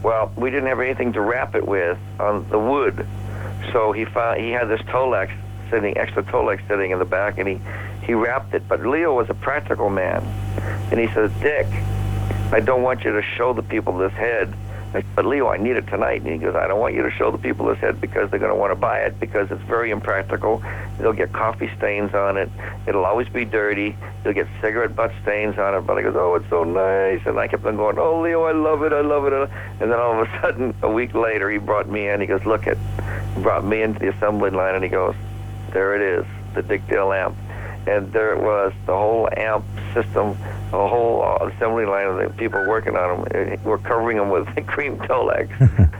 Well, we didn't have anything to wrap it with on the wood, so he had this Tolex extra Tolex sitting in the back, and he wrapped it. But Leo was a practical man, and he says, Dick, I don't want you to show the people this head. I said, but Leo, I need it tonight. And he goes, I don't want you to show the people this head because they're going to want to buy it because it's very impractical. They'll get coffee stains on it. It'll always be dirty. You'll get cigarette butt stains on it. But I goes, oh, it's so nice. And I kept on going, oh, Leo, I love it. I love it. And then all of a sudden, a week later, he brought me in. He goes, look it. He brought me into the assembly line, and he goes, there it is, the Dick Dale amp. And there it was, the whole amp system, the whole assembly line of the people working on them. We're covering them with cream Tolex.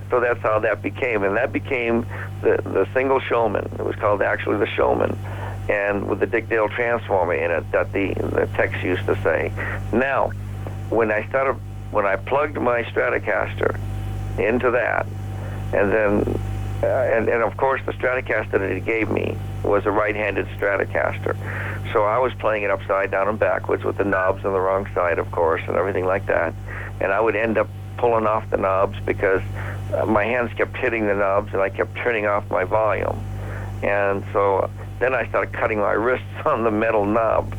So that's how that became. And that became the single Showman. It was called actually the Showman. And with the Dick Dale transformer in it that the techs used to say. Now, when I plugged my Stratocaster into that, and then and of course the Stratocaster that he gave me was a right-handed Stratocaster, so I was playing it upside down and backwards with the knobs on the wrong side, of course, and everything like that. And I would end up pulling off the knobs because my hands kept hitting the knobs, and I kept turning off my volume. And so then I started cutting my wrists on the metal knob,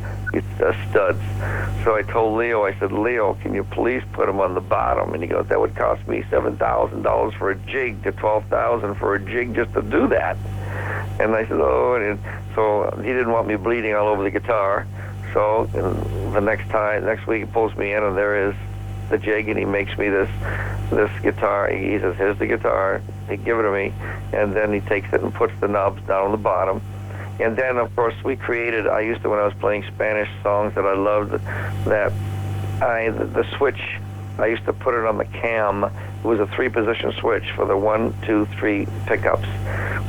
studs. So I told Leo, I said, Leo, can you please put them on the bottom? And he goes, that would cost me $7,000 for a jig to $12,000 for a jig just to do that. And I said, oh, and so he didn't want me bleeding all over the guitar. So the next week he pulls me in, and there is the jig, and he makes me this guitar. He says, here's the guitar. He give it to me, and then he takes it and puts the knobs down on the bottom. And then, of course, when I was playing Spanish songs that I loved, the switch, I used to put it on the cam. It was a 3-position switch for the 1, 2, 3 pickups.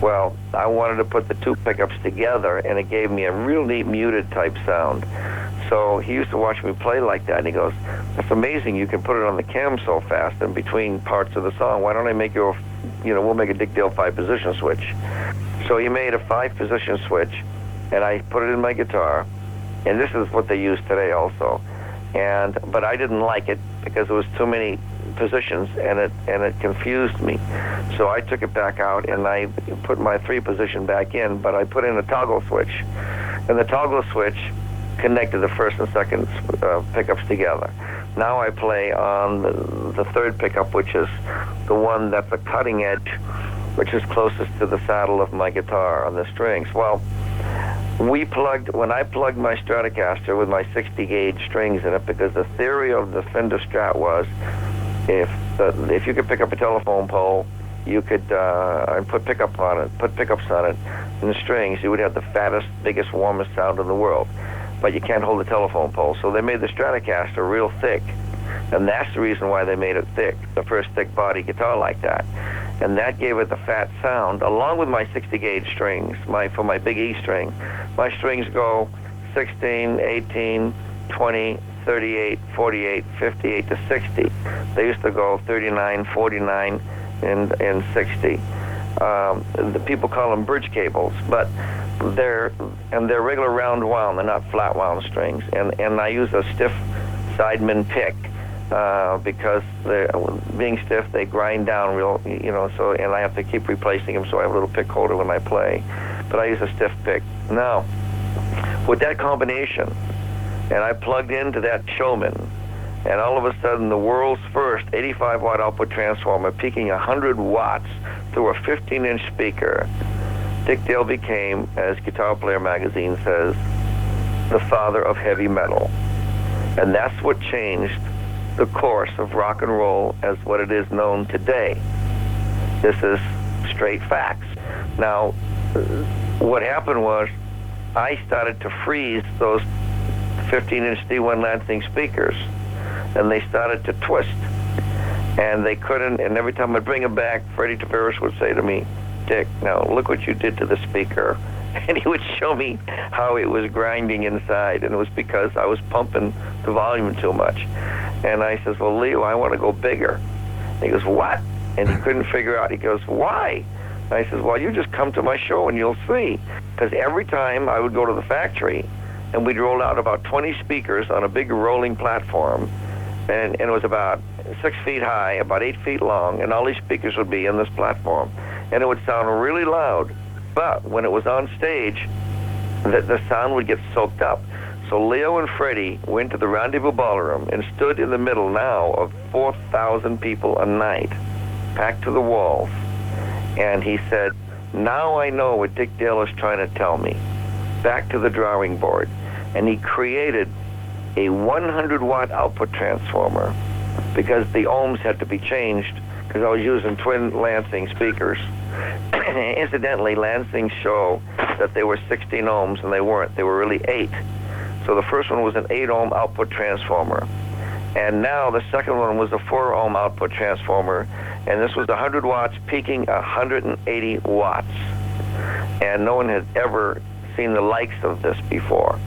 Well, I wanted to put the 2 pickups together, and it gave me a real neat muted type sound. So he used to watch me play like that, and he goes, that's amazing, you can put it on the cam so fast in between parts of the song. Why don't I make we'll make a Dick Dale 5-position switch. So he made a 5-position switch, and I put it in my guitar, and this is what they use today also. But I didn't like it because it was too many positions, and it confused me. So I took it back out, and I put my 3-position back in, but I put in a toggle switch. And the toggle switch connected the first and second pickups together. Now I play on the 3rd pickup, which is the one that's a cutting edge, which is closest to the saddle of my guitar on the strings. Well, when I plugged my Stratocaster with my 60-gauge strings in it, because the theory of the Fender Strat was, if you could pick up a telephone pole, you could put pickups on it, and the strings, you would have the fattest, biggest, warmest sound in the world. But you can't hold a telephone pole. So they made the Stratocaster real thick. And that's the reason why they made it thick, the first thick body guitar like that. And that gave it the fat sound, along with my 60-gauge strings, for my big E string. My strings go 16, 18, 20, 38, 48, 58 to 60. They used to go 39, 49, and 60. The people call them bridge cables, but they're regular round wound. They're not flat wound strings. And I use a stiff Sideman pick because being stiff, they grind down real, So, and I have to keep replacing them, so I have a little pick holder when I play. But I use a stiff pick. Now, with that combination, and I plugged into that Showman, and all of a sudden the world's first 85-watt output transformer peaking 100 watts through a 15-inch speaker, Dick Dale became, as Guitar Player magazine says, the father of heavy metal. And that's what changed the course of rock and roll as what it is known today. This is straight facts. Now, what happened was I started to freeze those 15-inch D1 Lansing speakers, and they started to twist. And they couldn't, and every time I'd bring them back, Freddie Tavares would say to me, Dick, now look what you did to the speaker. and he would show me how it was grinding inside, and it was because I was pumping the volume too much. And I says, well, Leo, I want to go bigger. And he goes, what? And he couldn't figure out. He goes, why? And I says, well, you just come to my show and you'll see. Because every time I would go to the factory, and we'd roll out about 20 speakers on a big rolling platform, and it was about 6 feet high, about 8 feet long, and all these speakers would be in this platform. And it would sound really loud. But when it was on stage, the sound would get soaked up. So Leo and Freddie went to the Rendezvous Ballroom and stood in the middle now of 4,000 people a night, packed to the walls. And he said, now I know what Dick Dale is trying to tell me. Back to the drawing board. And he created a 100-watt output transformer because the ohms had to be changed because I was using twin Lansing speakers. Incidentally, Lansing show that they were 16 ohms, and they weren't. They were really 8. So the first one was an 8-ohm output transformer. And now the second one was a 4-ohm output transformer, and this was 100 watts peaking 180 watts. And no one had ever seen the likes of this before.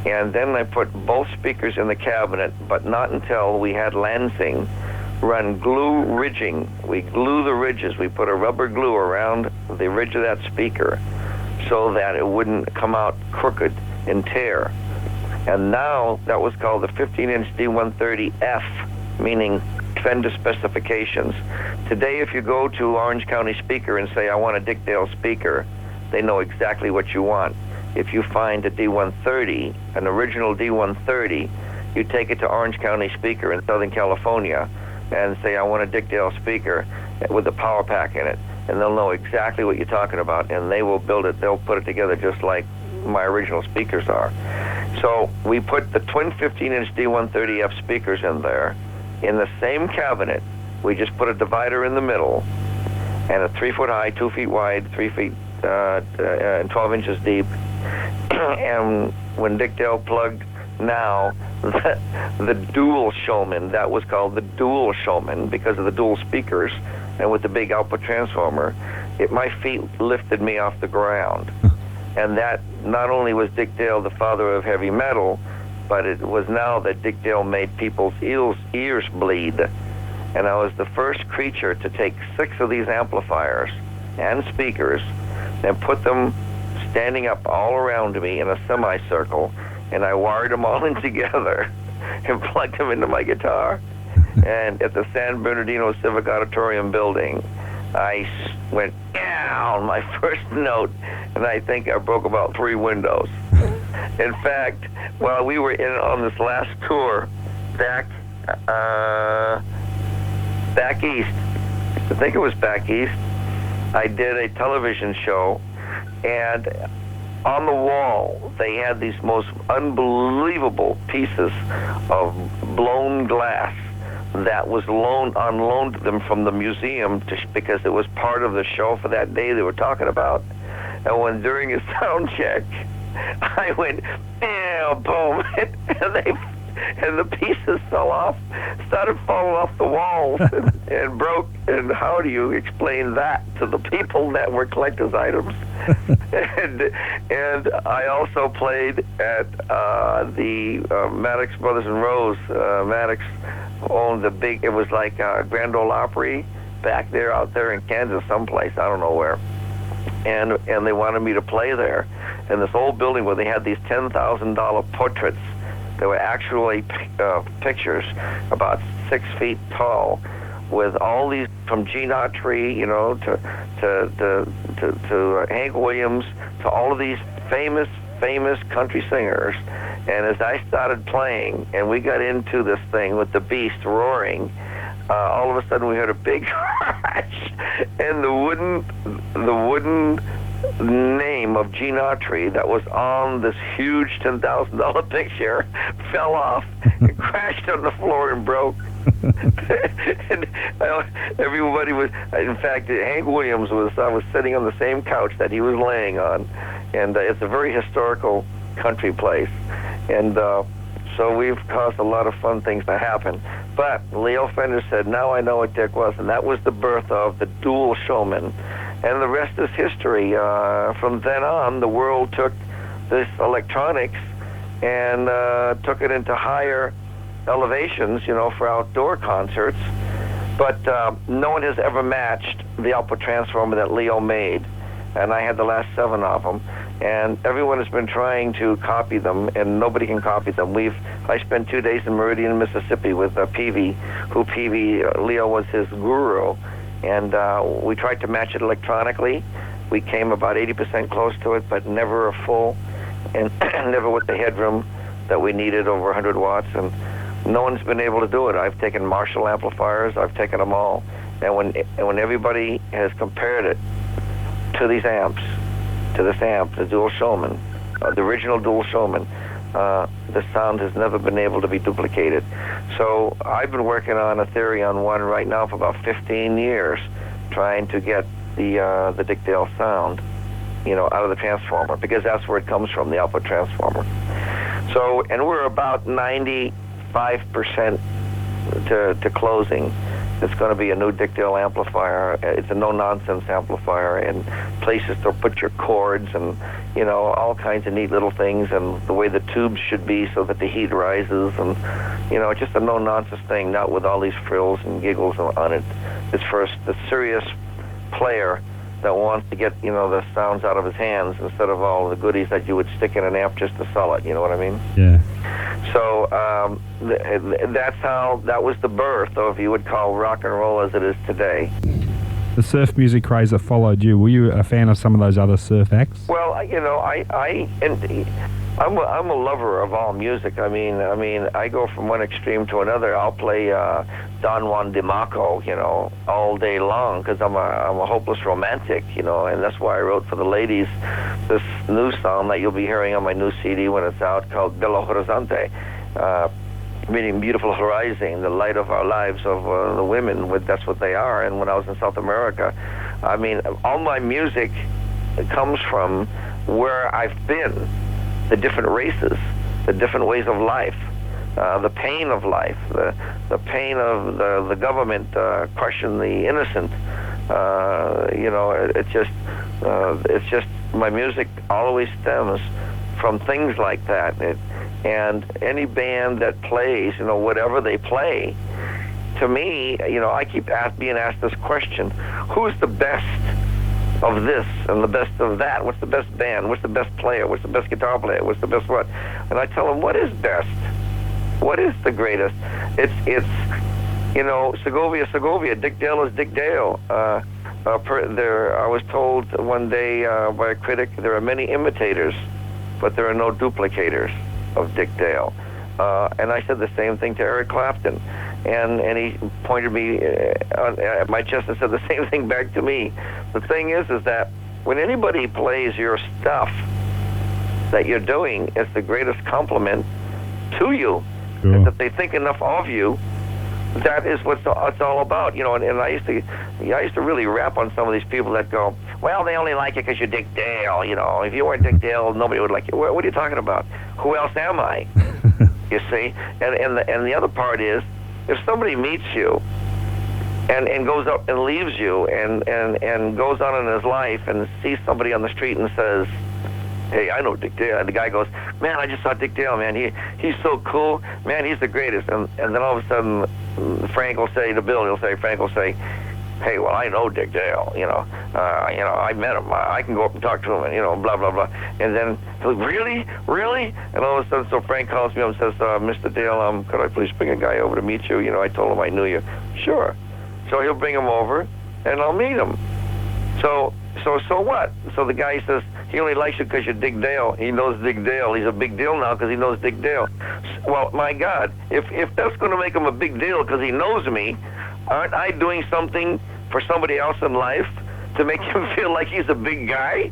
And then I put both speakers in the cabinet, but not until we had Lansing run glue ridging. We glue the ridges. We put a rubber glue around the ridge of that speaker so that it wouldn't come out crooked and tear. And now that was called the 15-inch D130F, meaning Fender specifications. Today, if you go to Orange County Speaker and say, I want a Dick Dale speaker, they know exactly what you want. If you find a D130, an original D130, you take it to Orange County Speaker in Southern California and say, I want a Dick Dale speaker with a power pack in it. And they'll know exactly what you're talking about, and they will build it. They'll put it together just like my original speakers are. So we put the twin 15-inch D130F speakers in there. In the same cabinet, we just put a divider in the middle and a 3 foot high, 2 feet wide, 3 feet and 12 inches deep. And when Dick Dale plugged now the dual Showman, that was called the dual Showman because of the dual speakers and with the big output transformer, my feet lifted me off the ground. And that not only was Dick Dale the father of heavy metal, but it was now that Dick Dale made people's ears bleed. And I was the first creature to take 6 of these amplifiers and speakers and put them standing up all around me in a semicircle, and I wired them all in together and plugged them into my guitar. And at the San Bernardino Civic Auditorium building, I went down my first note, and I think I broke about 3 windows. In fact, while we were on this last tour back east, I think it was back east, I did a television show, and on the wall they had these most unbelievable pieces of blown glass that was on loan to them from the museum because it was part of the show for that day they were talking about. And when during a sound check, I went, boom, and the pieces fell off, started falling off the walls and broke. And how do you explain that to the people that were collector's items? and I also played at the Maddox Brothers and Rose. Maddox owned the big, it was like Grand Ole Opry back there, out there in Kansas someplace, I don't know where. And they wanted me to play there in this old building where they had these $10,000 portraits. They were actually pictures about 6 feet tall, with all these from Gene Autry, to Hank Williams, to all of these famous country singers. And as I started playing, and we got into this thing with the beast roaring, all of a sudden we heard a big crash, and the wooden name of Gene Autry that was on this huge $10,000 picture fell off and crashed on the floor and broke. And everybody was, in fact, Hank Williams was sitting on the same couch that he was laying on, and it's a very historical country place, and so we've caused a lot of fun things to happen. But Leo Fender said, now I know what Dick was, and that was the birth of the dual Showman. and the rest is history. From then on, the world took this electronics and took it into higher elevations, for outdoor concerts. But no one has ever matched the output transformer that Leo made, and I had the last 7 of them. And everyone has been trying to copy them, and nobody can copy them. I spent 2 days in Meridian, Mississippi with Peavy, Leo was his guru, and we tried to match it electronically. We came about 80% close to it, but never a full, and never with the headroom that we needed, over 100 watts, and no one's been able to do it. I've taken Marshall amplifiers, I've taken them all, and when everybody has compared it to these amps, to this amp, the Dual Showman, the original Dual Showman, the sound has never been able to be duplicated. So I've been working on a Therion 1 right now for about 15 years, trying to get the Dick Dale sound, out of the transformer, because that's where it comes from, the output transformer. So, and we're about 95% to closing. It's going to be a new Dick Dale amplifier. It's a no-nonsense amplifier, and places to put your cords, and all kinds of neat little things, and the way the tubes should be so that the heat rises, and just a no-nonsense thing, not with all these frills and giggles on it. It's for the serious player that wants to get the sounds out of his hands instead of all the goodies that you would stick in an amp just to sell it. You know what I mean? Yeah. So that was the birth of, you would call, rock and roll as it is today. The surf music craze that followed you, were you a fan of some of those other surf acts? Well, I'm a lover of all music. I mean, I go from one extreme to another. I'll play Don Juan DeMarco, all day long, because I'm a hopeless romantic, and that's why I wrote for the ladies this new song that you'll be hearing on my new CD when it's out, called Bello Horizonte, meaning beautiful horizon, the light of our lives, of the women. That's what they are. And when I was in South America, I mean, all my music comes from where I've been, the different races, the different ways of life, the pain of life, the pain of the government crushing the innocent. It's just my music always stems from things like that. And any band that plays, whatever they play, to me, I keep being asked this question: who's the best of this and the best of that? What's the best band? What's the best player? What's the best guitar player? What's the best what? And I tell them, what is best? What is the greatest? It's Segovia. Dick Dale is Dick Dale. I was told one day by a critic, there are many imitators, but there are no duplicators of Dick Dale. And I said the same thing to Eric Clapton. And he pointed me at my chest and said the same thing back to me. The thing is that when anybody plays your stuff that you're doing, it's the greatest compliment to you. Sure. And that they think enough of you. That is what it's all about, And I used to really rap on some of these people that go, well, they only like you because you're Dick Dale. If you weren't Dick Dale, nobody would like you. What are you talking about? Who else am I? You see, and the other part is, if somebody meets you and goes up and leaves you and goes on in his life and sees somebody on the street and says, hey, I know Dick Dale, and the guy goes, man, I just saw Dick Dale, man, he's so cool, man, he's the greatest, and then all of a sudden Frank will say to Bill, Frank will say, hey, well, I know Dick Dale, I met him, I can go up and talk to him, and blah blah blah, and then he'll, really, and all of a sudden, so Frank calls me up and says, Mr. Dale, could I please bring a guy over to meet you? I told him I knew you. Sure. So he'll bring him over, and I'll meet him. So what? So the guy says he only likes you because you're Dick Dale. He knows Dick Dale. He's a big deal now because he knows Dick Dale. Well, my God, if that's going to make him a big deal because he knows me, aren't I doing something for somebody else in life to make him feel like he's a big guy?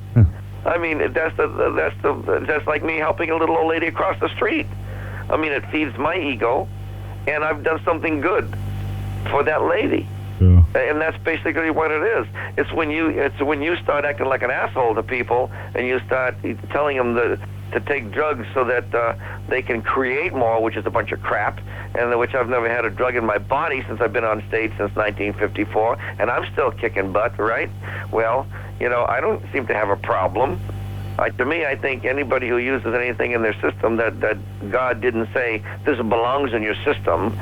I mean, that's like me helping a little old lady across the street. I mean, it feeds my ego, and I've done something good for that lady. Sure. And that's basically what it is. It's when you start acting like an asshole to people, and you start telling them to take drugs so that they can create more, which is a bunch of crap, and which I've never had a drug in my body since I've been on stage since 1954, and I'm still kicking butt, right? Well, I don't seem to have a problem. To me, I think anybody who uses anything in their system that God didn't say this belongs in your system,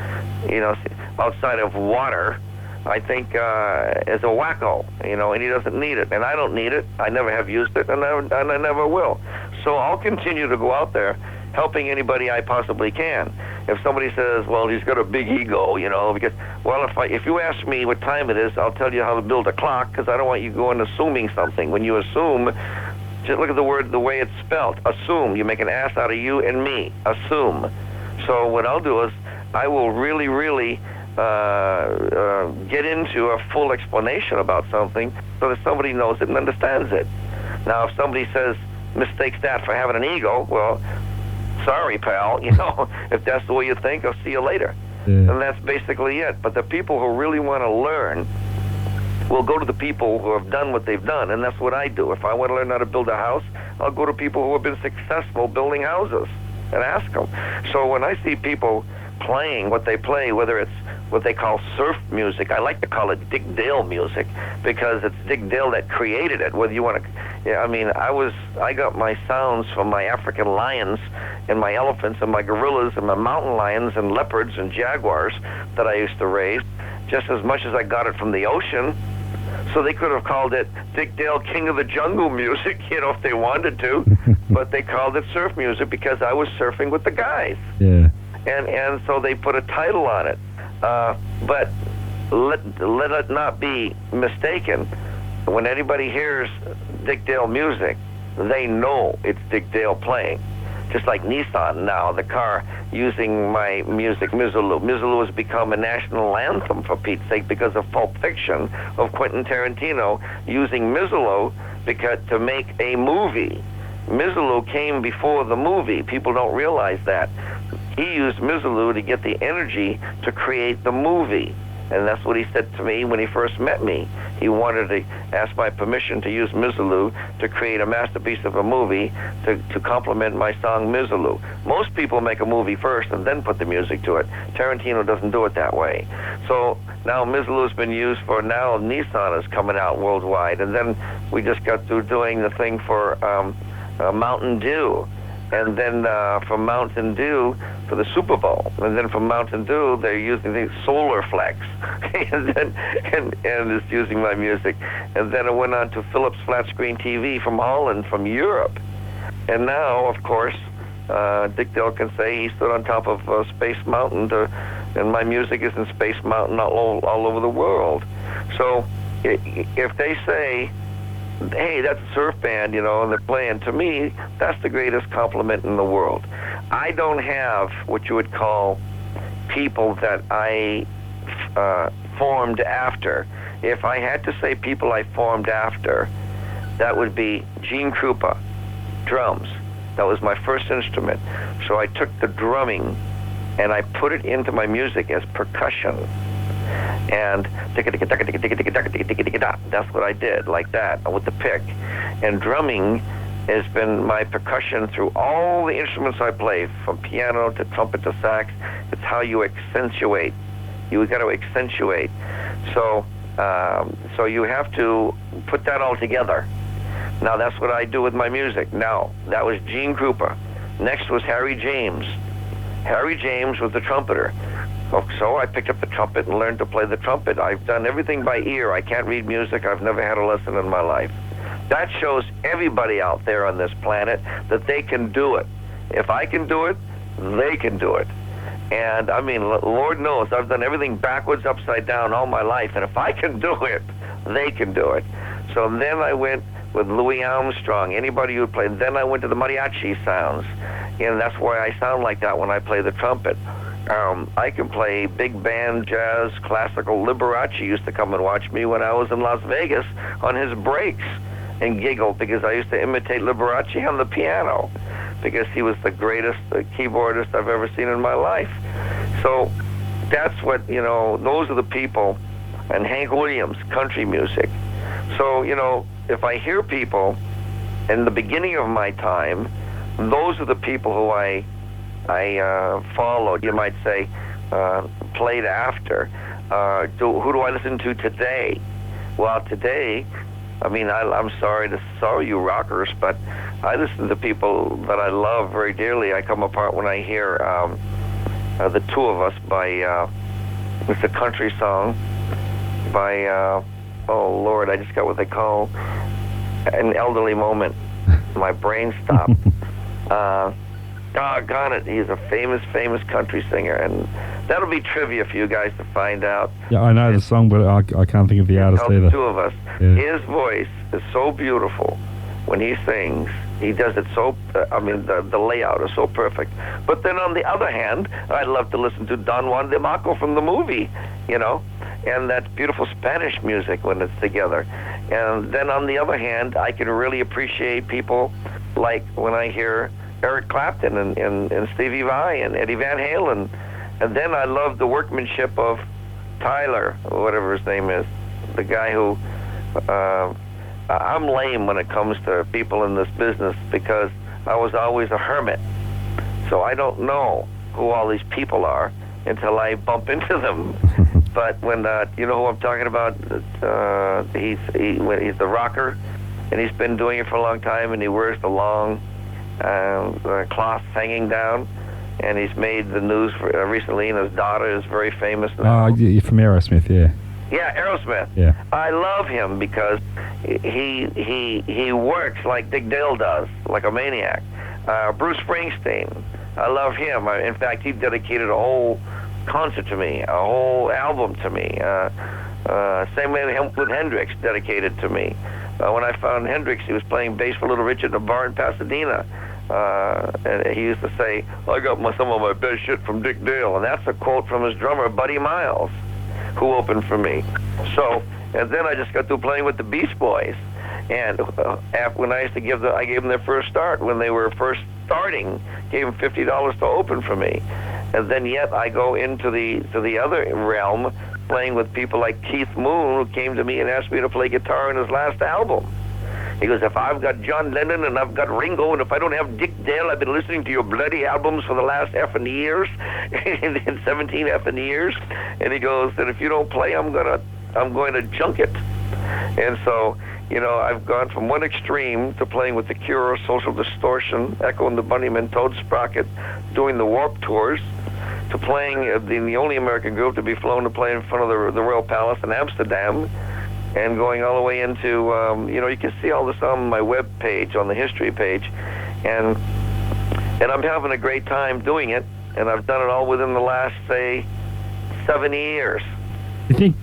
outside of water, I think is a wacko, and he doesn't need it, and I don't need it. I never have used it, and I never will. So I'll continue to go out there helping anybody I possibly can. If somebody says, well, he's got a big ego, because, well, if you ask me what time it is, I'll tell you how to build a clock, because I don't want you going assuming something. When you assume, just look at the word, the way it's spelled. Assume. You make an ass out of you and me. Assume. So what I'll do is I will really, really get into a full explanation about something so that somebody knows it and understands it. Now, if somebody mistakes that for having an ego, well, sorry, pal. If that's the way you think, I'll see you later. Yeah. And that's basically it. But the people who really want to learn will go to the people who have done what they've done, and that's what I do. If I want to learn how to build a house, I'll go to people who have been successful building houses and ask them. So when I see people playing what they play, whether it's what they call surf music, I like to call it Dick Dale music, because it's Dick Dale that created it. Whether you want to, I got my sounds from my African lions and my elephants and my gorillas and my mountain lions and leopards and jaguars that I used to raise, just as much as I got it from the ocean. So they could have called it Dick Dale King of the Jungle music, if they wanted to, but they called it surf music because I was surfing with the guys. Yeah. And so they put a title on it. But let it not be mistaken. When anybody hears Dick Dale music, they know it's Dick Dale playing. Just like Nissan now, the car using my music, Misirlou. Misirlou has become a national anthem, for Pete's sake, because of Pulp Fiction of Quentin Tarantino using Misirlou to make a movie. Misirlou came before the movie. People don't realize that. He used Misirlou to get the energy to create the movie. And that's what he said to me when he first met me. He wanted to ask my permission to use Misirlou to create a masterpiece of a movie to complement my song Misirlou. Most people make a movie first and then put the music to it. Tarantino doesn't do it that way. So now Misirlou's been used for, now Nissan is coming out worldwide. And then we just got through doing the thing for Mountain Dew. And then from Mountain Dew for the Super Bowl, and then from Mountain Dew they're using the Solar Flex, and it's using my music. And then it went on to Philips flat screen TV from Holland, from Europe, and now of course Dick Dale can say he stood on top of Space Mountain, and my music is in Space Mountain all over the world. So if they say, hey, that's a surf band, and they're playing, to me, that's the greatest compliment in the world. I don't have what you would call people that I formed after. If I had to say people I formed after, that would be Gene Krupa, drums. That was my first instrument. So I took the drumming and I put it into my music as percussion. And that's what I did, like that, with the pick. And drumming has been my percussion through all the instruments I play, from piano to trumpet to sax. It's how you accentuate. You got to accentuate. So you have to put that all together. Now that's what I do with my music. Now, that was Gene Krupa. Next was Harry James. Harry James was the trumpeter. So I picked up the trumpet and learned to play the trumpet. I've done everything by ear. I can't read music. I've never had a lesson in my life. That shows everybody out there on this planet that they can do it. If I can do it, they can do it. And I mean, Lord knows, I've done everything backwards, upside down all my life. And if I can do it, they can do it. So then I went with Louis Armstrong, anybody who played. Then I went to the mariachi sounds. And that's why I sound like that when I play the trumpet. I can play big band, jazz, classical. Liberace used to come and watch me when I was in Las Vegas on his breaks and giggle because I used to imitate Liberace on the piano because he was the greatest keyboardist I've ever seen in my life. So that's what, those are the people. And Hank Williams, country music. So, if I hear people in the beginning of my time those are the people who I followed, you might say, played after. Who do I listen to today? Well, today, I mean, I'm sorry to sorrow you rockers, but I listen to people that I love very dearly. I come apart when I hear The Two of Us by, it's a country song by, oh Lord, I just got what they call an elderly moment. My brain stopped. Doggone it, he's a famous country singer, and that'll be trivia for you guys to find out. Yeah, I know the song, but I can't think of the artist The either. Two of Us. Yeah. His voice is so beautiful when he sings. He does it so, I mean, the layout is so perfect. But then on the other hand, I love to listen to Don Juan de Marco from the movie, you know, and that beautiful Spanish music when it's together. And then on the other hand, I can really appreciate people like when I hear Eric Clapton and Stevie Vai and Eddie Van Halen. And then I love the workmanship of Tyler, or whatever his name is, the guy who... I'm lame when it comes to people in this business because I was always a hermit. So I don't know who all these people are until I bump into them. But when, you know who I'm talking about? He's the rocker, and he's been doing it for a long time, and he wears the long cloth hanging down, and he's made the news recently, and his daughter is very famous now. You're from Aerosmith, yeah. Yeah, Aerosmith. Yeah. I love him because he works like Dick Dale does, like a maniac. Bruce Springsteen, I love him. In fact, he dedicated a whole concert to me, a whole album to me. Same way with Hendrix dedicated to me. When I found Hendrix, he was playing bass for Little Richard in a bar in Pasadena. And he used to say, I got some of my best shit from Dick Dale. And that's a quote from his drummer, Buddy Miles, who opened for me. So, and then I just got through playing with the Beast Boys. And when I used to I gave them their first start when they were first starting, gave them $50 to open for me. And then yet I go into the other realm, playing with people like Keith Moon, who came to me and asked me to play guitar in his last album. He goes, if I've got John Lennon and I've got Ringo, and if I don't have Dick Dale, I've been listening to your bloody albums for the last effing years, in 17 effing years. And he goes, and if you don't play, I'm going to junk it. And so, you know, I've gone from one extreme to playing with The Cure, Social Distortion, Echo and the Bunnymen, Toad Sprocket, doing the Warp Tours, to playing the only American group to be flown to play in front of the Royal Palace in Amsterdam, and going all the way into, you know, you can see all this on my web page, on the history page, and I'm having a great time doing it, and I've done it all within the last, say, 7 years. You think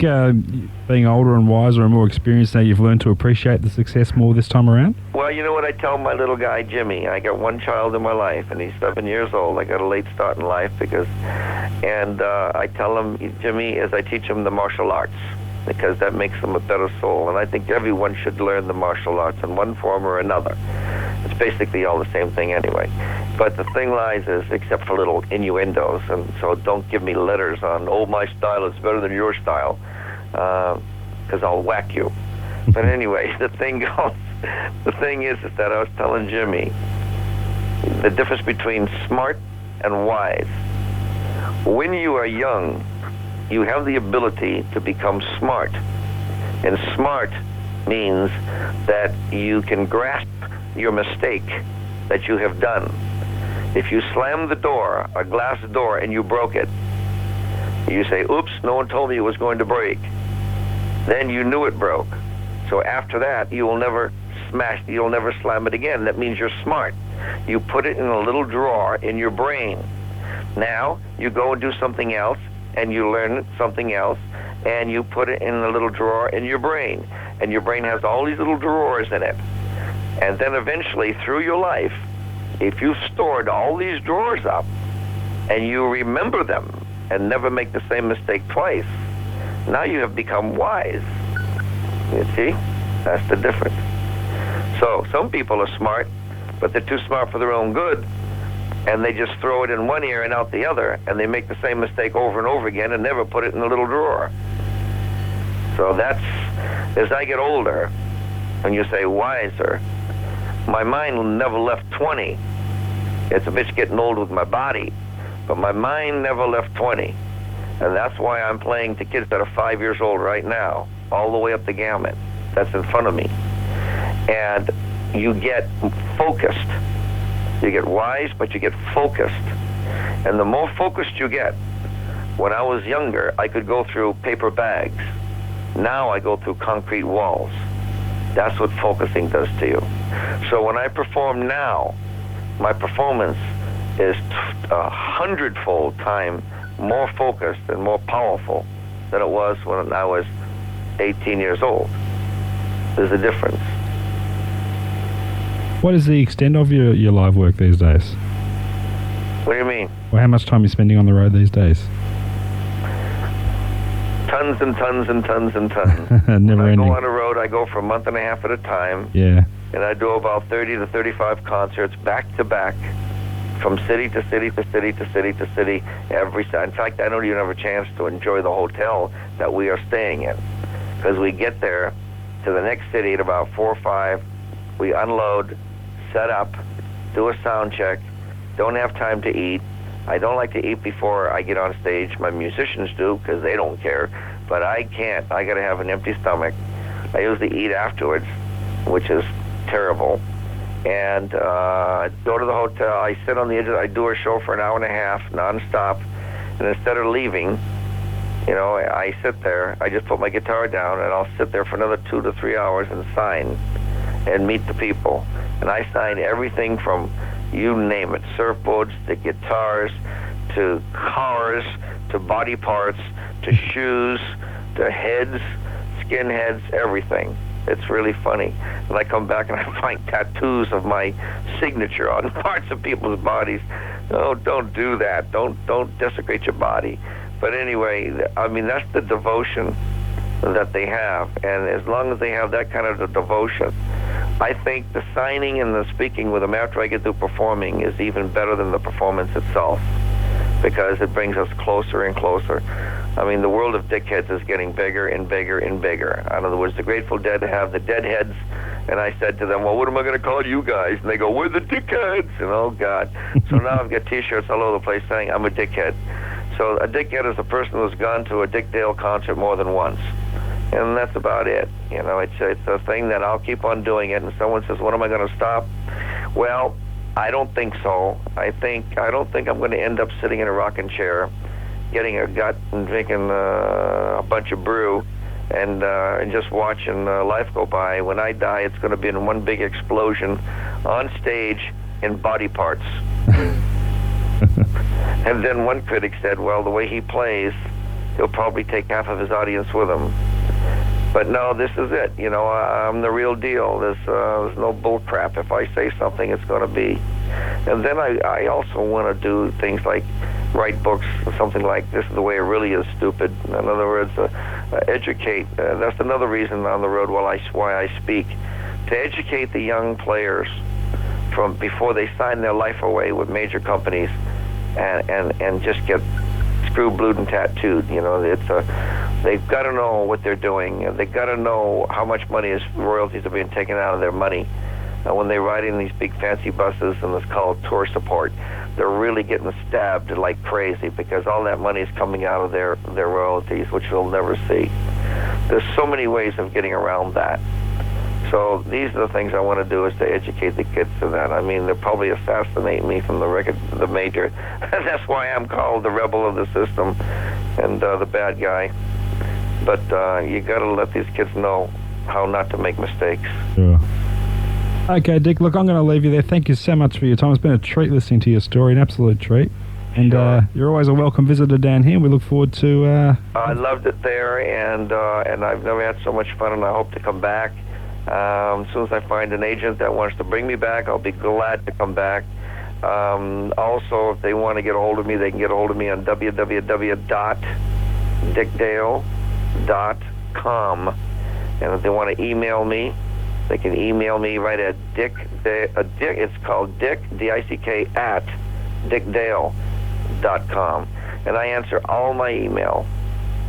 being older and wiser and more experienced now, you've learned to appreciate the success more this time around? Well, you know what I tell my little guy, Jimmy? I got one child in my life, and he's 7 years old. I got a late start in life and I tell him, Jimmy, as I teach him the martial arts, because that makes him a better soul. And I think everyone should learn the martial arts in one form or another. It's basically all the same thing anyway. But the thing lies is, except for little innuendos, and so don't give me letters on, oh, my style is better than your style, because I'll whack you. But anyway, the thing is that I was telling Jimmy the difference between smart and wise. When you are young, you have the ability to become smart. And smart means that you can grasp your mistake that you have done. If you slam the door, a glass door, and you broke it, you say, oops, no one told me it was going to break. Then you knew it broke. So after that, you'll never slam it again. That means you're smart. You put it in a little drawer in your brain. Now, you go and do something else, and you learn something else, and you put it in a little drawer in your brain. And your brain has all these little drawers in it. And then eventually, through your life, if you've stored all these drawers up, and you remember them, and never make the same mistake twice, now you have become wise. You see? That's the difference. So, some people are smart, but they're too smart for their own good, and they just throw it in one ear and out the other, and they make the same mistake over and over again and never put it in a little drawer. So that's, as I get older, and you say wiser, my mind never left 20. It's a bitch getting old with my body, but my mind never left 20. And that's why I'm playing to kids that are 5 years old right now, all the way up the gamut. That's in front of me. And you get focused. You get wise, but you get focused. And the more focused you get, when I was younger, I could go through paper bags. Now I go through concrete walls. That's what focusing does to you. So when I perform now, my performance is 100-fold time more focused and more powerful than it was when I was 18 years old. There's a difference. What is the extent of your live work these days? What do you mean? Well, how much time are you spending on the road these days? Tons and tons and tons and tons. Never when I ending. go on the road, I go for a month and a half at a time. Yeah. And I do about 30 to 35 concerts back to back, from city to city to city to city to city every Saturday. In fact, I don't even have a chance to enjoy the hotel that we are staying in, because we get there to the next city at about 4 or 5. We unload, set up, do a sound check, don't have time to eat. I don't like to eat before I get on stage. My musicians do, because they don't care, but I can't. I got to have an empty stomach. I usually eat afterwards, which is terrible. And go to the hotel. I sit on the edge. I do a show for an hour and a half, nonstop. And instead of leaving, you know, I sit there. I just put my guitar down, and I'll sit there for another 2 to 3 hours and sign and meet the people. And I sign everything from, you name it, surfboards to guitars to cars to body parts to shoes to heads, skinheads, everything. It's really funny. And I come back and I find tattoos of my signature on parts of people's bodies. No, don't do that. Don't desecrate your body. But anyway, I mean, that's the devotion that they have. And as long as they have that kind of a devotion, I think the signing and the speaking with them after I get through performing is even better than the performance itself, because it brings us closer and closer. I mean, the world of dickheads is getting bigger and bigger and bigger. In other words, the Grateful Dead have the Deadheads, and I said to them, well, what am I going to call you guys? And they go, we're the Dickheads. And oh, God. So now I've got T-shirts all over the place saying I'm a dickhead. So a dickhead is a person who's gone to a Dick Dale concert more than once. And that's about it. You know, it's a thing that I'll keep on doing it. And someone says, when am I going to stop? Well, I don't think so. I don't think I'm going to end up sitting in a rocking chair, getting a gut and drinking a bunch of brew and just watching life go by. When I die, it's going to be in one big explosion on stage in body parts. And then one critic said, well, the way he plays, he'll probably take half of his audience with him. But no, this is it. You know, I'm the real deal. There's no bull crap. If I say something, it's going to be. And then I also want to do things like write books, something like This is the Way It Really Is Stupid. In other words, educate. That's another reason on the road why I speak. To educate the young players from before they sign their life away with major companies and just get screw blued and tattooed. You know, they've got to know what they're doing. They've got to know how much money is royalties are being taken out of their money. When they ride in these big fancy buses and it's called tour support, they're really getting stabbed like crazy because all that money is coming out of their royalties, which they'll never see. There's so many ways of getting around that. So these are the things I want to do, is to educate the kids to that. I mean, they'll probably assassinate me from the major. That's why I'm called the rebel of the system and the bad guy. But you got to let these kids know how not to make mistakes. Sure. Okay, Dick, look, I'm going to leave you there. Thank you so much for your time. It's been a treat listening to your story, an absolute treat. And Sure. You're always a welcome visitor down here. We look forward to... I loved it there, and I've never had so much fun, and I hope to come back. As soon as I find an agent that wants to bring me back, I'll be glad to come back. Also, if they want to get a hold of me, they can get a hold of me on www.dickdale.com. And if they want to email me, they can email me right at it's called Dick, D-I-C-K, at dickdale.com. And I answer all my email.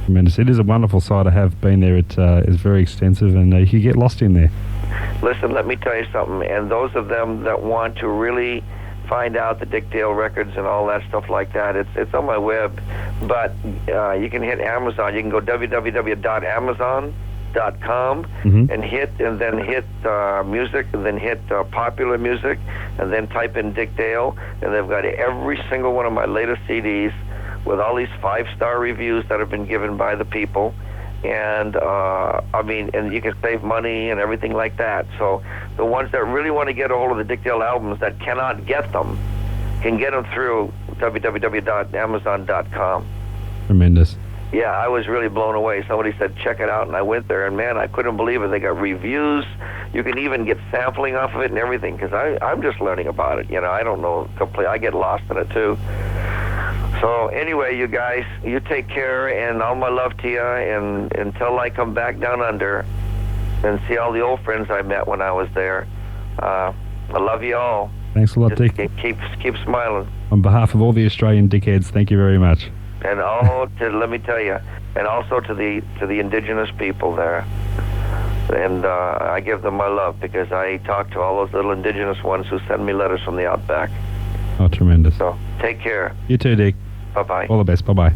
Tremendous. It is a wonderful site. I have been there. It is very extensive, and you can get lost in there. Listen, let me tell you something. And those of them that want to really find out the Dick Dale records and all that stuff like that, it's on my web. But you can hit Amazon. You can go www.amazon.com and then hit music, and then hit popular music, and then type in Dick Dale, and they've got every single one of my latest CDs with all these 5-star reviews that have been given by the people. And and you can save money and everything like that. So the ones that really want to get a hold of the Dick Dale albums that cannot get them can get them through www.amazon.com. Tremendous. Yeah, I was really blown away. Somebody said, check it out, and I went there, and man, I couldn't believe it. They got reviews. You can even get sampling off of it and everything, because I'm just learning about it. I don't know completely. I get lost in it, too. So anyway, you guys, you take care, and all my love to you, and until I come back down under and see all the old friends I met when I was there, I love you all. Thanks a lot, Just Dick. Keep smiling. On behalf of all the Australian dickheads, thank you very much. And let me tell you, and also to the indigenous people there. And I give them my love, because I talk to all those little indigenous ones who send me letters from the outback. Oh, tremendous. So take care. You too, Dick. Bye-bye. All the best. Bye-bye.